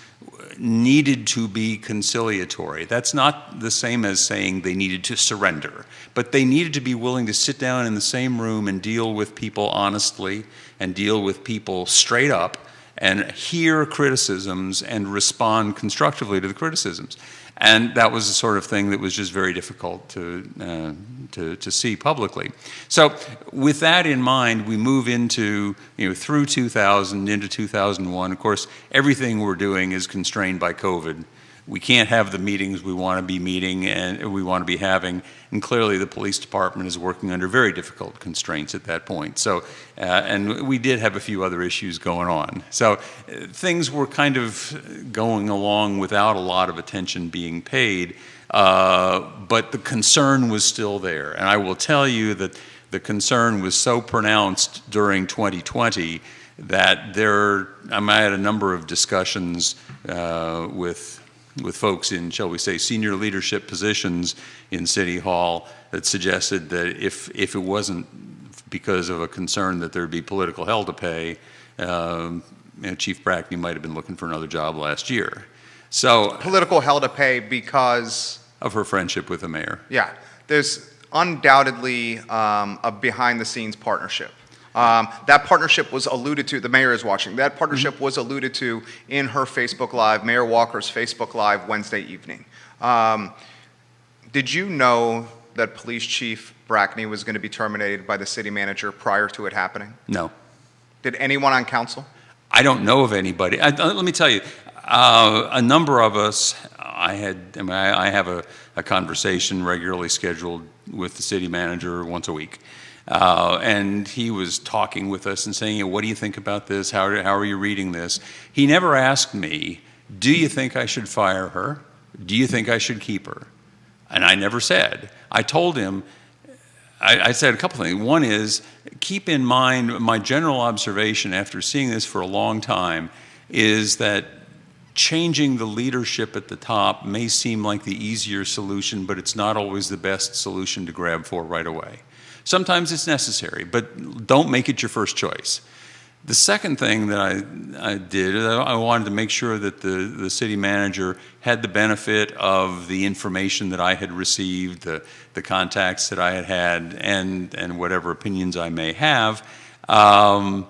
Speaker 3: needed to be conciliatory. That's not the same as saying they needed to surrender, but they needed to be willing to sit down in the same room and deal with people honestly and deal with people straight up and hear criticisms and respond constructively to the criticisms. And that was the sort of thing that was just very difficult to see publicly. So with that in mind, we move into, through 2000, into 2001. Of course, everything we're doing is constrained by COVID. We can't have the meetings we want to be meeting and we want to be having. And clearly the police department is working under very difficult constraints at that point. So, and we did have a few other issues going on. So things were kind of going along without a lot of attention being paid, but the concern was still there. And I will tell you that the concern was so pronounced during 2020 that I had a number of discussions with folks in, shall we say, senior leadership positions in City Hall that suggested that if it wasn't because of a concern that there'd be political hell to pay, Chief Brackney might have been looking for another job last year. So
Speaker 1: Political hell to pay because
Speaker 3: of her friendship with the mayor.
Speaker 1: Yeah, there's undoubtedly a behind-the-scenes partnership. That partnership was alluded to, the mayor is watching, that partnership was alluded to in her Facebook Live, Mayor Walker's Facebook Live Wednesday evening. Did you know that Police Chief Brackney was going to be terminated by the city manager prior to it happening?
Speaker 3: No.
Speaker 1: Did anyone on council?
Speaker 3: I don't know of anybody. Let me tell you, a number of us, I have a conversation regularly scheduled with the city manager once a week. And he was talking with us and saying, what do you think about this? How are you reading this? He never asked me, do you think I should fire her? Do you think I should keep her? And I never said. I told him, I said a couple things. One is, keep in mind, my general observation after seeing this for a long time is that changing the leadership at the top may seem like the easier solution, but it's not always the best solution to grab for right away. Sometimes it's necessary, but don't make it your first choice. The second thing that I did, I wanted to make sure that the city manager had the benefit of the information that I had received, the contacts that I had had, and whatever opinions I may have. And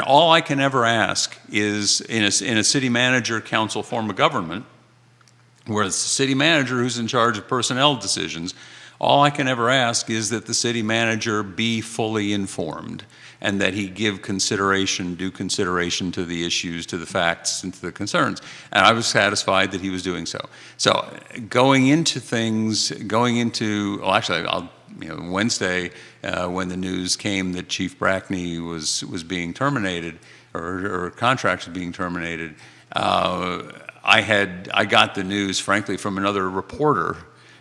Speaker 3: all I can ever ask is, in a city manager council form of government, where it's the city manager who's in charge of personnel decisions, All I can ever ask is that the city manager be fully informed and that he give due consideration to the issues, to the facts, and to the concerns. And I was satisfied that he was doing so. So going into, Wednesday, when the news came that Chief Brackney was being terminated, or contract was being terminated, I got the news, frankly, from another reporter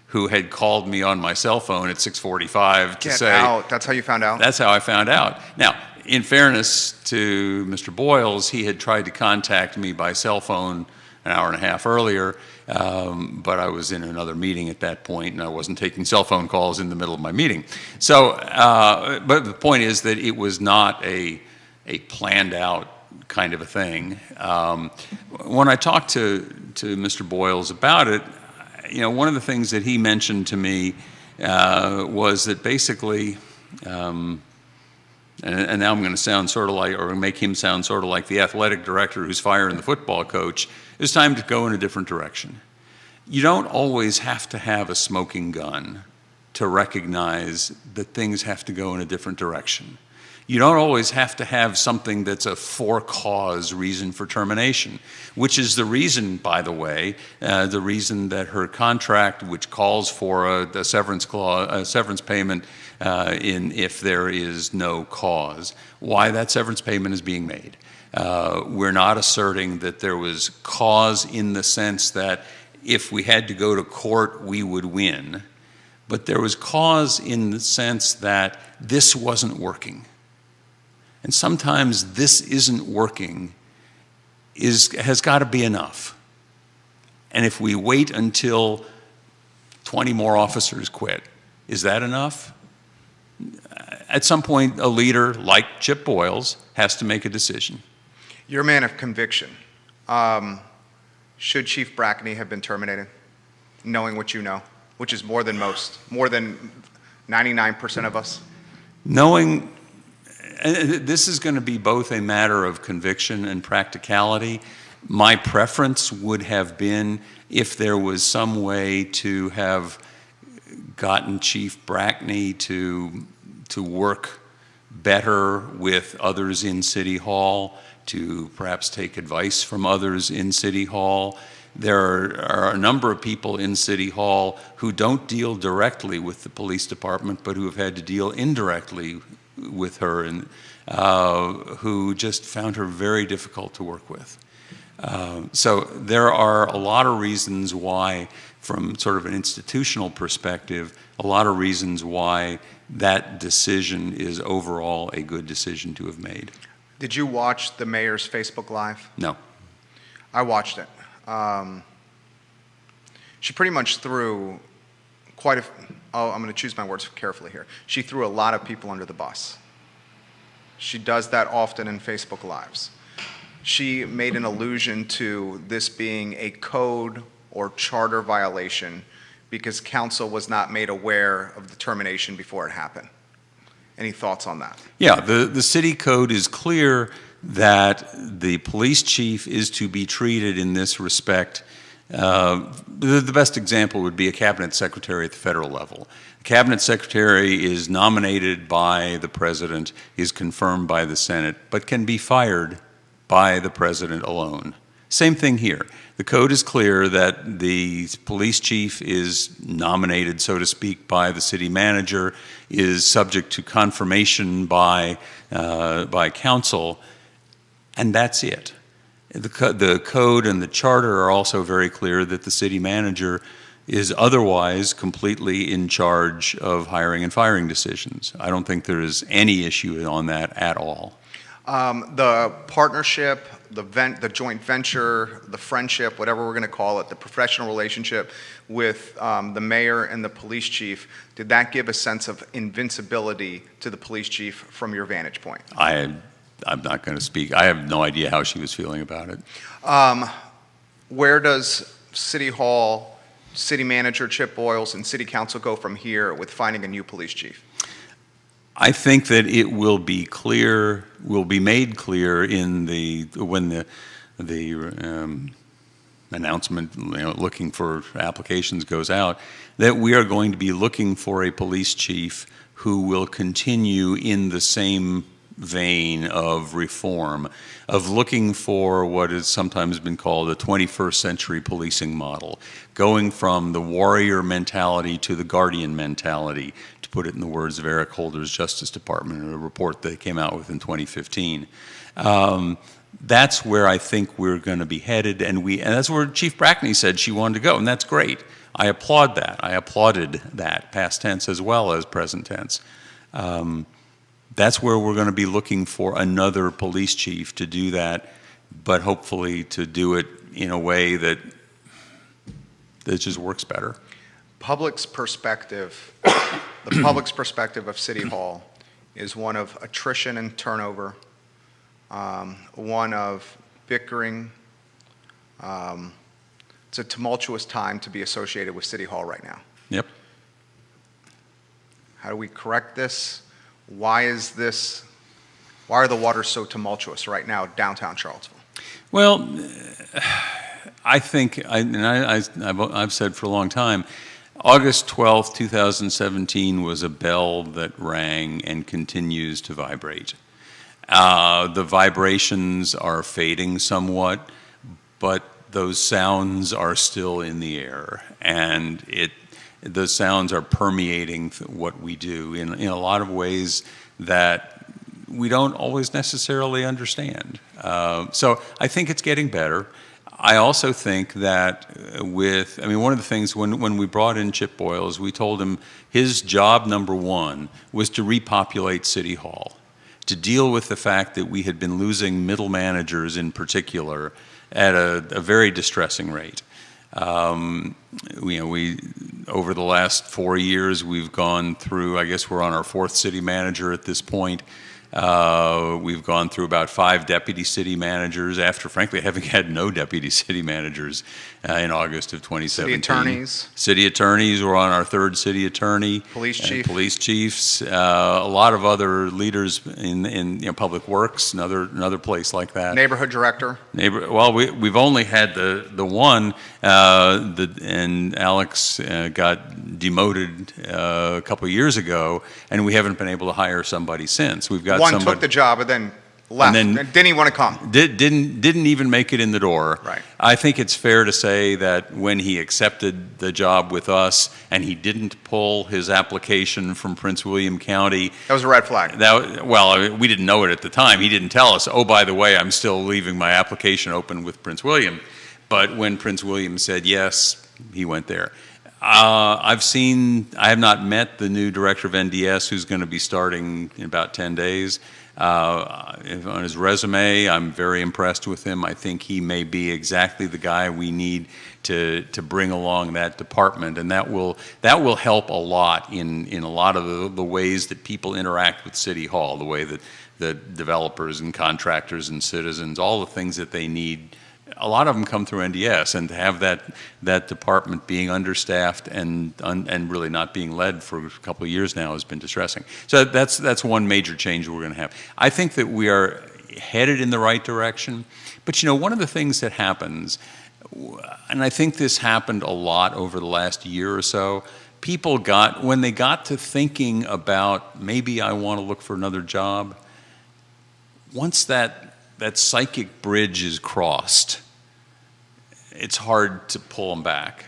Speaker 3: who had called me on my cell phone at 6:45 to say...
Speaker 1: Get out. That's how you found out?
Speaker 3: That's how I found out. Now, in fairness to Mr. Boyles, he had tried to contact me by cell phone an hour and a half earlier, but I was in another meeting at that point, and I wasn't taking cell phone calls in the middle of my meeting. So, but the point is that it was not a planned out kind of a thing. When I talked to Mr. Boyles about it, one of the things that he mentioned to me was that basically, and now I'm going to sound sort of like, or make him sound sort of like the athletic director who's firing the football coach, it's time to go in a different direction. You don't always have to have a smoking gun to recognize that things have to go in a different direction. You don't always have to have something that's a for-cause reason for termination, which is the reason, by the way, the reason that her contract, which calls for a severance clause, a severance payment if there is no cause, why that severance payment is being made. We're not asserting that there was cause in the sense that if we had to go to court, we would win, but there was cause in the sense that this wasn't working. And sometimes this isn't working has got to be enough. And if we wait until 20 more officers quit, is that enough? At some point, a leader like Chip Boyles has to make a decision.
Speaker 1: You're a man of conviction. Should Chief Brackney have been terminated, knowing what you know, which is more than most, more than 99% of us?
Speaker 3: Knowing... And this is going to be both a matter of conviction and practicality. My preference would have been if there was some way to have gotten Chief Brackney to work better with others in City Hall, to perhaps take advice from others in City Hall. There are a number of people in City Hall who don't deal directly with the police department, but who have had to deal indirectly with her, and who just found her very difficult to work with. So there are a lot of reasons why, from sort of an institutional perspective, a lot of reasons why that decision is overall a good decision to have made.
Speaker 1: Did you watch the mayor's Facebook Live?
Speaker 3: No.
Speaker 1: I watched it. She pretty much threw I'm going to choose my words carefully here. She threw a lot of people under the bus. She does that often in Facebook Lives. She made an allusion to this being a code or charter violation because council was not made aware of the termination before it happened. Any thoughts on that? Yeah,
Speaker 3: the city code is clear that the police chief is to be treated in this respect. The best example would be a cabinet secretary at the federal level. The cabinet secretary is nominated by the president, is confirmed by the Senate, but can be fired by the president alone. Same thing here. The code is clear that the police chief is nominated, so to speak, by the city manager, is subject to confirmation by council, and that's it. The code and the charter are also very clear that the city manager is otherwise completely in charge of hiring and firing decisions. I don't think there is any issue on that at all.
Speaker 1: The partnership, the joint venture, the friendship, whatever we're going to call it, the professional relationship with the mayor and the police chief, did that give a sense of invincibility to the police chief from your vantage point?
Speaker 3: I'm not going to speak. I have no idea how she was feeling about it.
Speaker 1: Where does City Hall, City Manager Chip Boyles, and City Council go from here with finding a new police chief?
Speaker 3: I think that it will be clear, will be made clear when the announcement, looking for applications goes out, that we are going to be looking for a police chief who will continue in the same vein of reform, of looking for what has sometimes been called the 21st century policing model, going from the warrior mentality to the guardian mentality, to put it in the words of Eric Holder's Justice Department in a report they came out with in 2015. That's where I think we're going to be headed, and that's where Chief Brackney said she wanted to go, and that's great. I applaud that. I applauded that, past tense as well as present tense. That's where we're going to be looking for another police chief to do that, but hopefully to do it in a way that just works better.
Speaker 1: Public's perspective, the public's perspective of City Hall is one of attrition and turnover, one of bickering. It's a tumultuous time to be associated with City Hall right now.
Speaker 3: Yep.
Speaker 1: How do we correct this? Why are the waters so tumultuous right now downtown Charlottesville?
Speaker 3: Well, I think, I've said for a long time, August 12th, 2017 was a bell that rang and continues to vibrate. The vibrations are fading somewhat, but those sounds are still in the air, and the sounds are permeating what we do in a lot of ways that we don't always necessarily understand. So I think it's getting better. I also think that one of the things when we brought in Chip Boyles, we told him his job number one was to repopulate City Hall, to deal with the fact that we had been losing middle managers in particular at a very distressing rate. Over the last 4 years, we've gone through, I guess we're on our fourth city manager at this point. We've gone through about 5 deputy city managers after, frankly, having had no deputy city managers in August of 2017.
Speaker 1: City attorneys.
Speaker 3: City attorneys, we're on our third city attorney.
Speaker 1: Police chief.
Speaker 3: Police chiefs. A lot of other leaders in public works, another place like that.
Speaker 1: Neighborhood director.
Speaker 3: We've only had the one, and Alex got demoted a couple of years ago, and we haven't been able to hire somebody since. We've got
Speaker 1: one took the job and then left. And didn't even want to come.
Speaker 3: Didn't even make it in the door.
Speaker 1: Right.
Speaker 3: I think it's fair to say that when he accepted the job with us and he didn't pull his application from Prince William County.
Speaker 1: That was a red flag.
Speaker 3: We didn't know it at the time. He didn't tell us, oh, by the way, I'm still leaving my application open with Prince William. But when Prince William said yes, he went there. I have not met the new director of NDS who's going to be starting in about 10 days. On his resume, I'm very impressed with him. I think he may be exactly the guy we need to bring along that department, and that will help a lot in a lot of the ways that people interact with City Hall, the way that the developers and contractors and citizens, all the things that they need. A lot of them come through NDS, and to have that department being understaffed and really not being led for a couple of years now has been distressing. So that's one major change we're going to have. I think that we are headed in the right direction, but one of the things that happens, and I think this happened a lot over the last year or so, people when they got to thinking about maybe I want to look for another job, once that psychic bridge is crossed, it's hard to pull them back.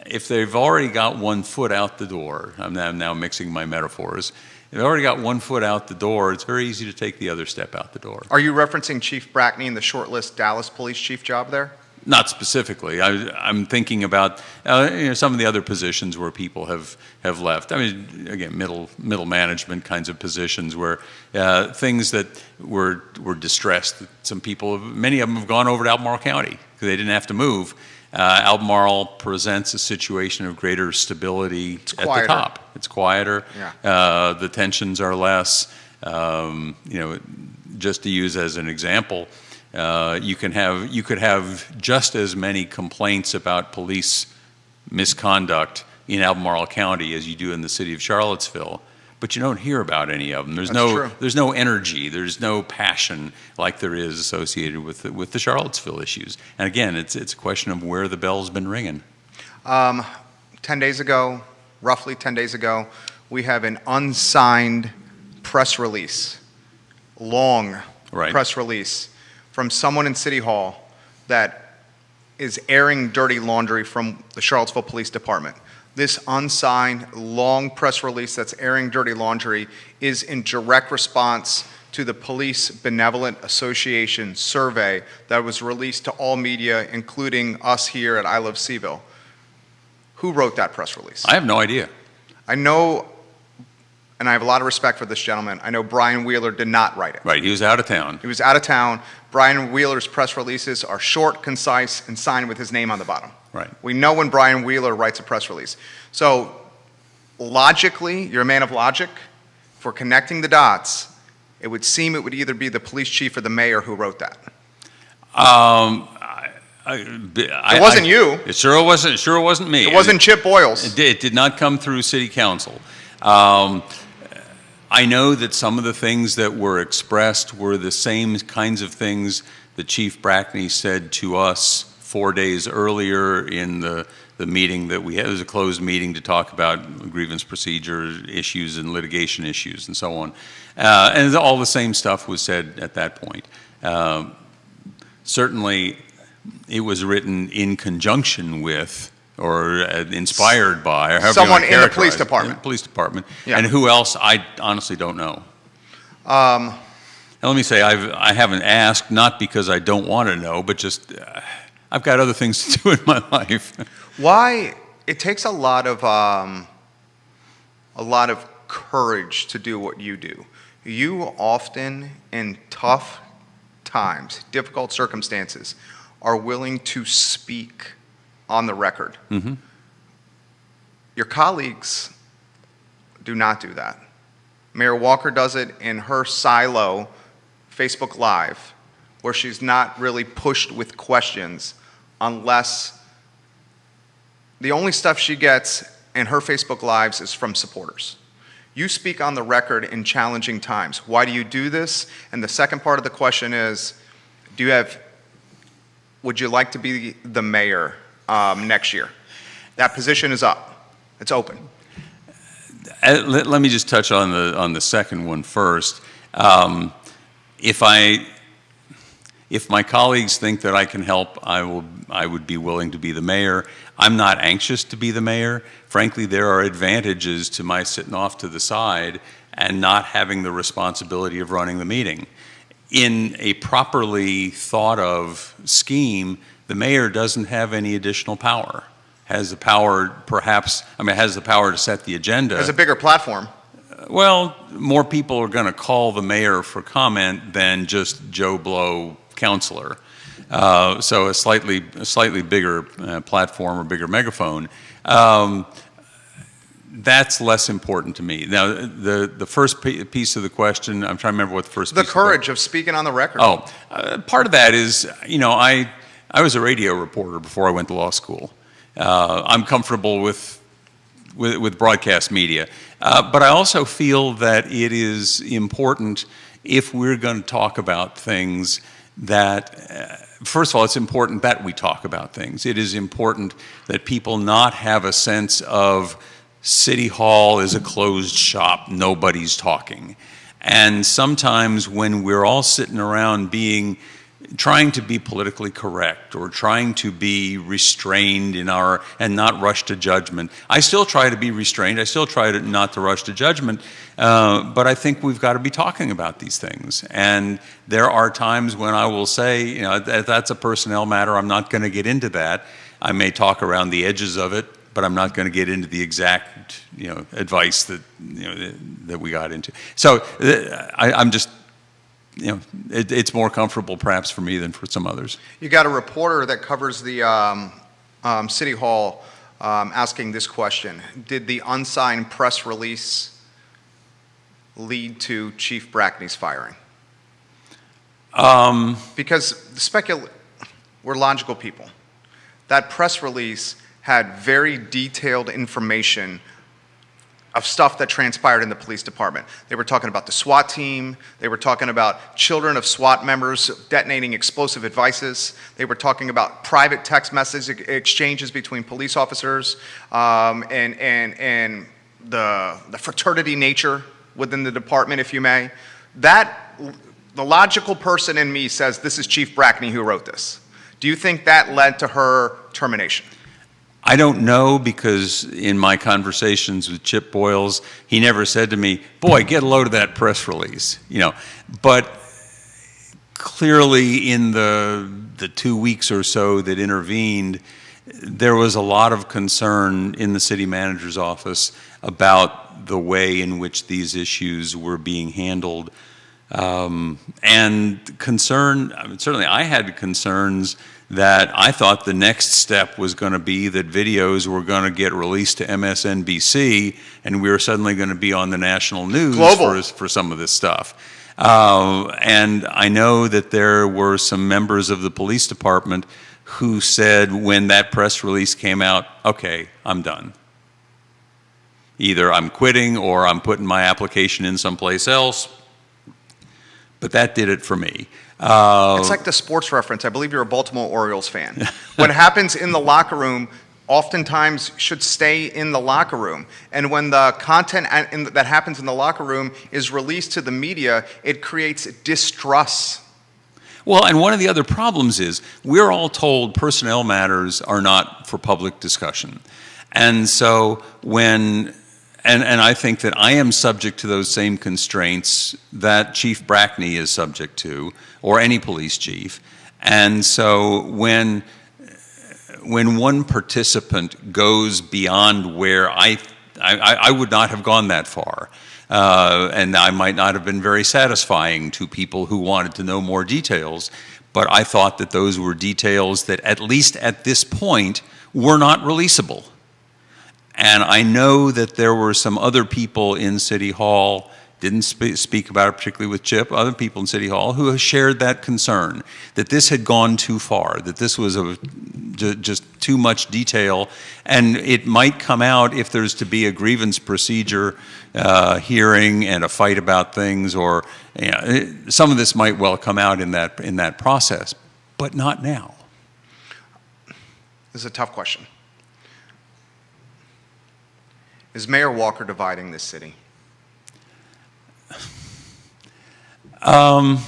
Speaker 3: If they've already got one foot out the door, I'm now mixing my metaphors, if they've already got one foot out the door, it's very easy to take the other step out the door.
Speaker 1: Are you referencing Chief Brackney and the shortlist Dallas police chief job there?
Speaker 3: Not specifically. I'm thinking about some of the other positions where people have left. I mean, again, middle management kinds of positions where things that were distressed. Some people, many of them have gone over to Albemarle County because they didn't have to move. Albemarle presents a situation of greater stability at the top. It's quieter.
Speaker 1: Yeah.
Speaker 3: The tensions are less. Just to use as an example, you could have just as many complaints about police misconduct in Albemarle County as you do in the city of Charlottesville, but you don't hear about any of them.
Speaker 1: That's true.
Speaker 3: There's no energy, there's no passion like there is associated with the Charlottesville issues. And again, it's a question of where the bell's been ringing.
Speaker 1: 10 days ago, roughly 10 days ago, we have an unsigned press release, long
Speaker 3: Right.
Speaker 1: press release from someone in City Hall that is airing dirty laundry from the Charlottesville Police Department. This unsigned, long press release that's airing dirty laundry is in direct response to the Police Benevolent Association survey that was released to all media, including us here at I Love Seville. Who wrote that press release?
Speaker 3: I have no idea.
Speaker 1: I know, and I have a lot of respect for this gentleman, I know Brian Wheeler did not write it.
Speaker 3: Right, he was out of town.
Speaker 1: He was out of town. Brian Wheeler's press releases are short, concise, and signed with his name on the bottom.
Speaker 3: Right.
Speaker 1: We know when Brian Wheeler writes a press release. So logically, you're a man of logic. For connecting the dots, it would seem it would either be the police chief or the mayor who wrote that. It wasn't you.
Speaker 3: It sure wasn't me.
Speaker 1: It wasn't Chip Boyles.
Speaker 3: It did not come through City Council. I know that some of the things that were expressed were the same kinds of things that Chief Brackney said to us 4 days earlier in the meeting that we had. It was a closed meeting to talk about grievance procedure issues and litigation issues and so on. And all the same stuff was said at that point. Certainly, it was written in conjunction with or inspired by, or however
Speaker 1: someone
Speaker 3: you want to
Speaker 1: in the police
Speaker 3: characterize it.
Speaker 1: department.
Speaker 3: In the police department.
Speaker 1: Yeah.
Speaker 3: And who else, I honestly don't know. And let me say, I haven't asked, not because I don't want to know, but just I've got other things to do in my life.
Speaker 1: Why? It takes a lot of courage to do what you do. You often, in tough times, difficult circumstances, are willing to speak on the record.
Speaker 3: Mm-hmm.
Speaker 1: Your colleagues do not do that. Mayor Walker does it in her silo Facebook Live, where she's not really pushed with questions unless the only stuff she gets in her Facebook Lives is from supporters. You speak on the record in challenging times. Why do you do this? And the second part of the question is, would you like to be the mayor next year? That position is up. It's open.
Speaker 3: Let me just touch on the second one first. If my colleagues think that I can help, I would be willing to be the mayor. I'm not anxious to be the mayor. Frankly, there are advantages to my sitting off to the side and not having the responsibility of running the meeting. In a properly thought of scheme, the mayor doesn't have any additional power. Has the power has the power to set the agenda.
Speaker 1: There's a bigger platform.
Speaker 3: Well, more people are going to call the mayor for comment than just Joe Blow counselor. So a slightly bigger platform or bigger megaphone. That's less important to me. Now, the first piece of the question, I'm trying to remember what the first
Speaker 1: The
Speaker 3: piece
Speaker 1: courage of speaking on the record.
Speaker 3: Part of that is, I was a radio reporter before I went to law school. I'm comfortable with broadcast media. But I also feel that it is important, if we're going to talk about things, that first of all, it's important that we talk about things. It is important that people not have a sense of City Hall is a closed shop, nobody's talking. And sometimes when we're all sitting around trying to be politically correct or trying to be restrained and not rush to judgment. I still try to be restrained. I still try not to rush to judgment. But I think we've got to be talking about these things. And there are times when I will say, that's a personnel matter. I'm not going to get into that. I may talk around the edges of it, but I'm not going to get into the exact, advice that we got into. So I'm just, it's more comfortable perhaps for me than for some others.
Speaker 1: You got a reporter that covers the City Hall asking this question. Did the unsigned press release lead to Chief Brackney's firing? Because we're logical people. That press release had very detailed information of stuff that transpired in the police department. They were talking about the SWAT team. They were talking about children of SWAT members detonating explosive devices. They were talking about private text message exchanges between police officers, and the fraternity nature within the department, if you may. The logical person in me says this is Chief Brackney who wrote this. Do you think that led to her termination?
Speaker 3: I don't know, because in my conversations with Chip Boyles, he never said to me, boy, get a load of that press release, But clearly in the 2 weeks or so that intervened, there was a lot of concern in the city manager's office about the way in which these issues were being handled. And concern, certainly I had concerns that I thought the next step was going to be that videos were going to get released to MSNBC, and we were suddenly going to be on the national news for some of this stuff. And I know that there were some members of the police department who said when that press release came out, okay, I'm done. Either I'm quitting or I'm putting my application in someplace else. But that did it for me.
Speaker 1: It's like the sports reference. I believe you're a Baltimore Orioles fan. What happens in the locker room oftentimes should stay in the locker room. And when the content that happens in the locker room is released to the media, it creates distrust.
Speaker 3: Well, and one of the other problems is we're all told personnel matters are not for public discussion. And so And I think that I am subject to those same constraints that Chief Brackney is subject to, or any police chief. And so when one participant goes beyond where I would not have gone that far, and I might not have been very satisfying to people who wanted to know more details, but I thought that those were details that, at least at this point, were not releasable. And I know that there were some other people in City Hall, didn't speak about it particularly with Chip, other people in City Hall who have shared that concern, that this had gone too far, that this was just too much detail, and it might come out if there's to be a grievance procedure hearing and a fight about things, or some of this might well come out in that process, but not now.
Speaker 1: This is a tough question. Is Mayor Walker dividing this city? Is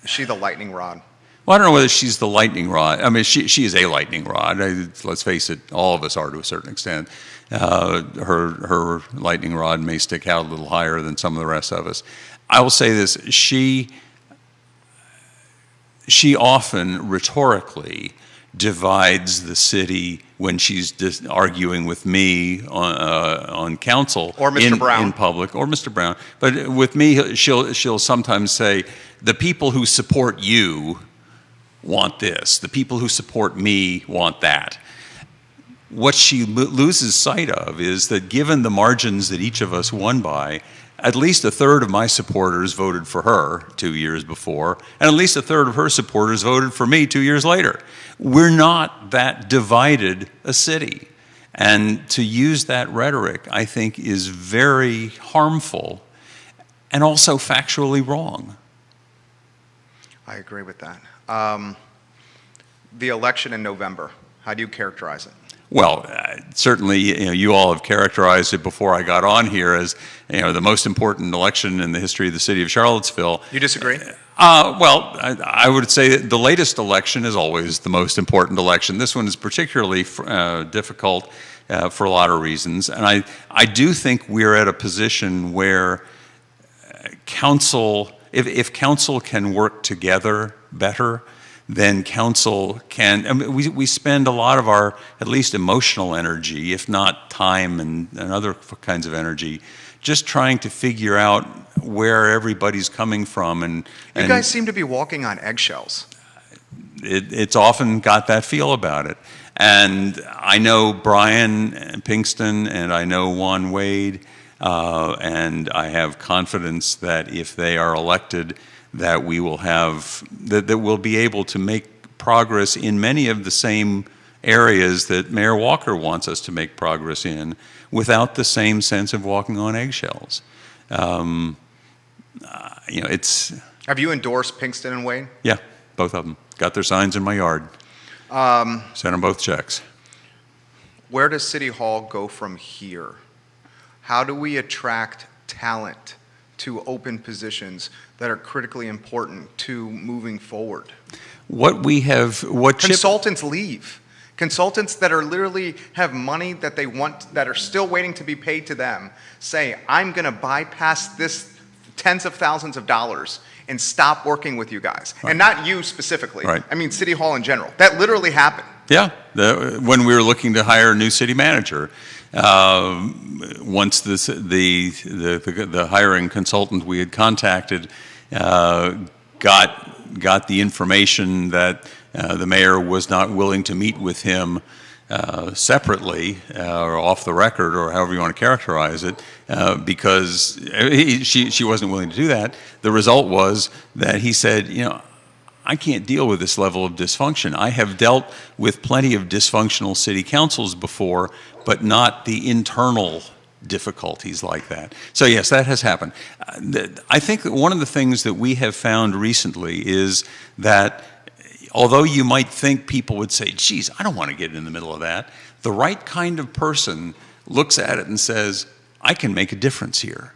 Speaker 1: she the lightning rod?
Speaker 3: Well, I don't know whether she's the lightning rod. I mean, she is a lightning rod. Let's face it, all of us are to a certain extent. Her lightning rod may stick out a little higher than some of the rest of us. I will say this, she often rhetorically divides the city when she's arguing with me on council,
Speaker 1: or Mr. Brown
Speaker 3: in public, or Mr. Brown. But with me, she'll sometimes say, "The people who support you want this. The people who support me want that." What she loses sight of is that, given the margins that each of us won by, at least a third of my supporters voted for her 2 years before, and at least a third of her supporters voted for me 2 years later. We're not that divided a city. And to use that rhetoric, I think, is very harmful and also factually wrong.
Speaker 1: I agree with that. The election in November, how do you characterize it?
Speaker 3: Well, certainly, you all have characterized it before I got on here as, the most important election in the history of the city of Charlottesville.
Speaker 1: You disagree?
Speaker 3: Well, I would say that the latest election is always the most important election. This one is particularly difficult for a lot of reasons. And I do think we're at a position where council, if council can work together better, then council can, I mean, we spend a lot of our, at least emotional energy, if not time and other kinds of energy, just trying to figure out where everybody's coming from. And
Speaker 1: you guys seem to be walking on eggshells.
Speaker 3: It's often got that feel about it. And I know Brian Pinkston and I know Juan Wade, and I have confidence that if they are elected, that we will have, that we'll be able to make progress in many of the same areas that Mayor Walker wants us to make progress in without the same sense of walking on eggshells. It's...
Speaker 1: Have you endorsed Pinkston and Wayne?
Speaker 3: Yeah, both of them. Got their signs in my yard. Sent them both checks.
Speaker 1: Where does City Hall go from here? How do we attract talent to open positions that are critically important to moving forward? Consultants leave. Consultants that are literally have money that they want, that are still waiting to be paid to them, say, I'm going to bypass this tens of thousands of dollars and stop working with you guys. Right. And not you specifically.
Speaker 3: Right.
Speaker 1: I mean, City Hall in general. That literally happened.
Speaker 3: Yeah, when we were looking to hire a new city manager, once the hiring consultant we had contacted got the information that the mayor was not willing to meet with him separately or off the record or however you want to characterize it, because she wasn't willing to do that. The result was that he said, I can't deal with this level of dysfunction. I have dealt with plenty of dysfunctional city councils before, but not the internal difficulties like that. So yes, that has happened. I think that one of the things that we have found recently is that although you might think people would say, geez, I don't want to get in the middle of that, the right kind of person looks at it and says, I can make a difference here.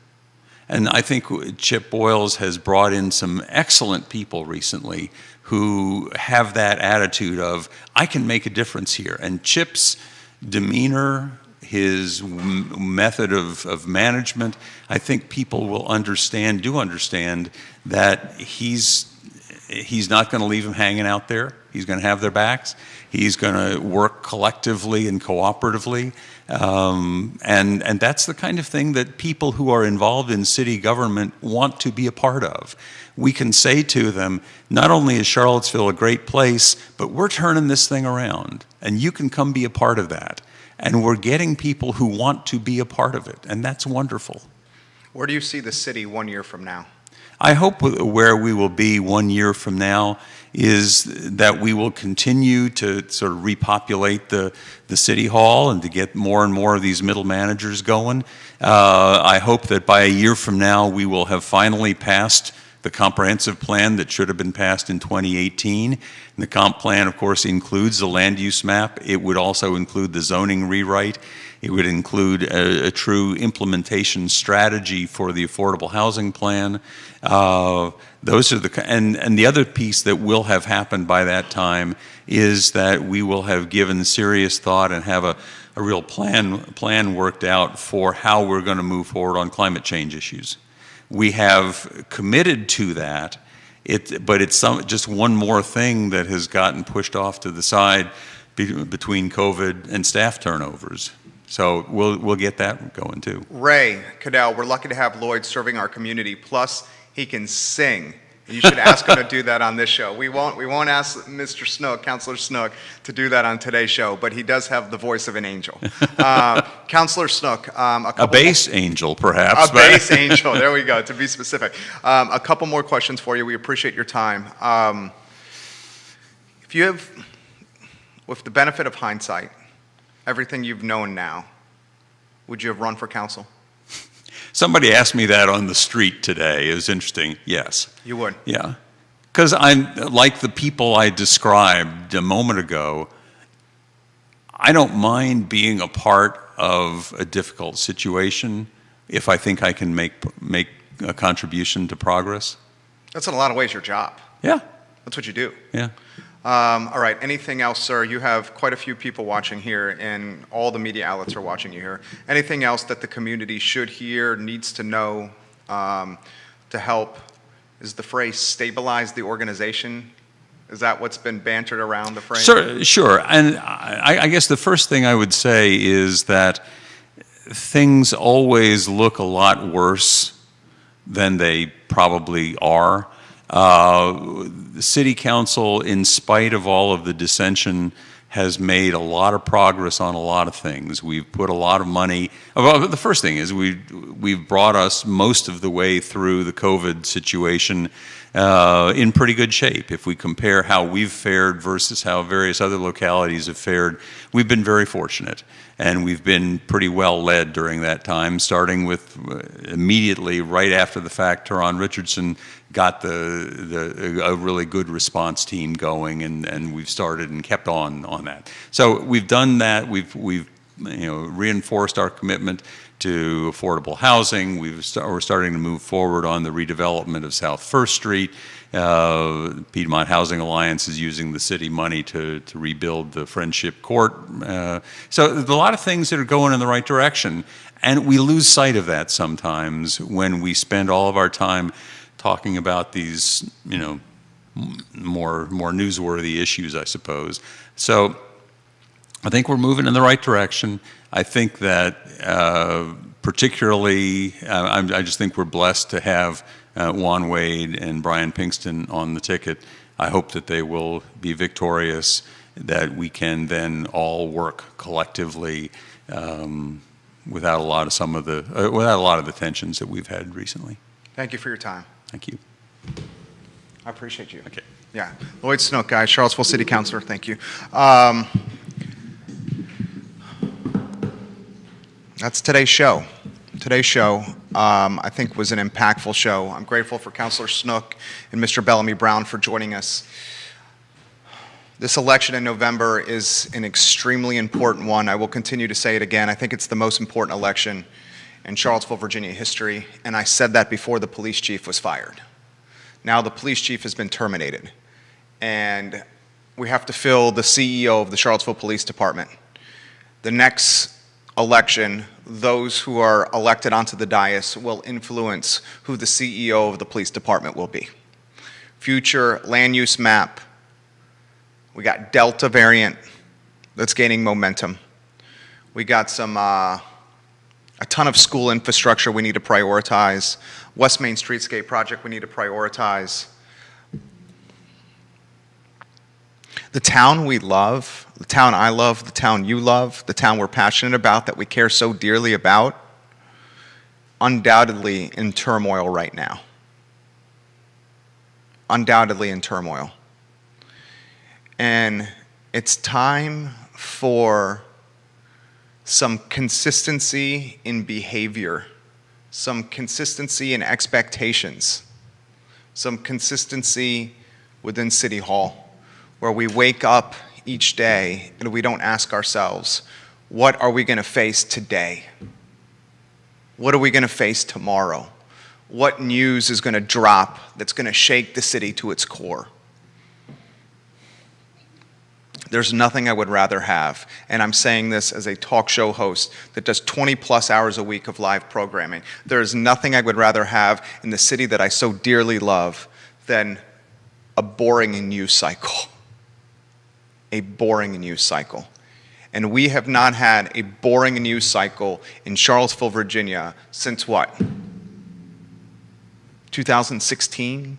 Speaker 3: And I think Chip Boyles has brought in some excellent people recently who have that attitude of, I can make a difference here. And Chip's demeanor, his method of management, I think people will understand that he's not going to leave them hanging out there. He's going to have their backs. He's going to work collectively and cooperatively. And that's the kind of thing that people who are involved in city government want to be a part of. We can say to them, not only is Charlottesville a great place, but we're turning this thing around, and you can come be a part of that. And we're getting people who want to be a part of it, and that's wonderful.
Speaker 1: Where do you see the city 1 year from now?
Speaker 3: I hope where we will be 1 year from now is that we will continue to sort of repopulate the city hall and to get more and more of these middle managers going. I hope that by a year from now we will have finally passed the comprehensive plan that should have been passed in 2018. And the comp plan, of course, includes the land use map. It would also include the zoning rewrite. It would include a true implementation strategy for the affordable housing plan. Those are and the other piece that will have happened by that time is that we will have given serious thought and have a real plan worked out for how we're going to move forward on climate change issues. We have committed to that, but it's just one more thing that has gotten pushed off to the side between COVID and staff turnovers. So we'll get that going too.
Speaker 1: Ray Cadell, we're lucky to have Lloyd serving our community. Plus, he can sing. You should ask him to do that on this show. We won't ask Mr. Snook, Councilor Snook, to do that on today's show, but he does have the voice of an angel. Councilor Snook,
Speaker 3: a bass angel, perhaps.
Speaker 1: A bass angel. There we go. To be specific, a couple more questions for you. We appreciate your time. If you have, with the benefit of hindsight, everything you've known now, would you have run for council?
Speaker 3: Somebody asked me that on the street today. It was interesting. Yes.
Speaker 1: You would?
Speaker 3: Yeah. Because I'm like the people I described a moment ago, I don't mind being a part of a difficult situation if I think I can make a contribution to progress.
Speaker 1: That's in a lot of ways your job.
Speaker 3: Yeah.
Speaker 1: That's what you do.
Speaker 3: Yeah.
Speaker 1: All right, anything else, sir? You have quite a few people watching here, and all the media outlets are watching you here. Anything else that the community should hear, needs to know to help? Is the phrase stabilize the organization? Is that what's been bantered around the phrase?
Speaker 3: Sure. And I guess the first thing I would say is that things always look a lot worse than they probably are. The city council, in spite of all of the dissension, has made a lot of progress on a lot of things. We've put a lot of money. Well, the first thing is we've brought us most of the way through the COVID situation in pretty good shape. If we compare how we've fared versus how various other localities have fared, we've been very fortunate. And we've been pretty well led during that time, starting with immediately right after the fact, Teron Richardson got a really good response team going, and we've started and kept on that. So we've done that. We've reinforced our commitment to affordable housing. We're starting to move forward on the redevelopment of South First Street. Piedmont Housing Alliance is using the city money to rebuild the Friendship Court. So there's a lot of things that are going in the right direction, and we lose sight of that sometimes when we spend all of our time talking about these, more newsworthy issues, I suppose. So I think we're moving in the right direction. I think that particularly, I just think we're blessed to have Juan Wade and Brian Pinkston on the ticket. I hope that they will be victorious, that we can then all work collectively without a lot of the tensions that we've had recently.
Speaker 1: Thank you for your time.
Speaker 3: Thank you.
Speaker 1: I appreciate you.
Speaker 3: Okay.
Speaker 1: Yeah. Lloyd Snook, guys, Charlottesville City Councilor, thank you. That's today's show. Today's show, I think, was an impactful show. I'm grateful for Councilor Snook and Mr. Bellamy Brown for joining us. This election in November is an extremely important one. I will continue to say it again. I think it's the most important election in Charlottesville, Virginia history, and I said that before the police chief was fired. Now the police chief has been terminated, and we have to fill the CEO of the Charlottesville Police Department. The next election, those who are elected onto the dais will influence who the CEO of the police department will be. Future land use map, we got Delta variant that's gaining momentum. We got a ton of school infrastructure we need to prioritize. West Main Streetscape project we need to prioritize. The town we love, the town I love, the town you love, the town we're passionate about, that we care so dearly about, undoubtedly in turmoil right now. Undoubtedly in turmoil. And it's time for some consistency in behavior, some consistency in expectations, some consistency within City Hall, where we wake up each day and we don't ask ourselves, what are we going to face today? What are we going to face tomorrow? What news is going to drop that's going to shake the city to its core? There's nothing I would rather have, and I'm saying this as a talk show host that does 20 plus hours a week of live programming. There is nothing I would rather have in the city that I so dearly love than a boring news cycle. A boring news cycle. And we have not had a boring news cycle in Charlottesville, Virginia since what? 2016?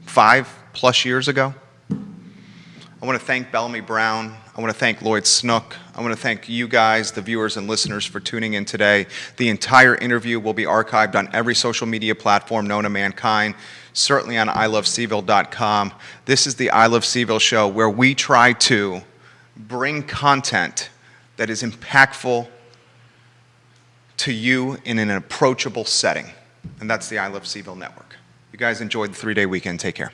Speaker 1: 5+ years ago? I want to thank Bellamy Brown. I want to thank Lloyd Snook. I want to thank you guys, the viewers and listeners, for tuning in today. The entire interview will be archived on every social media platform known to mankind, certainly on iloveseville.com. This is the I Love Seville show, where we try to bring content that is impactful to you in an approachable setting. And that's the I Love Seville network. You guys enjoyed the 3-day weekend. Take care.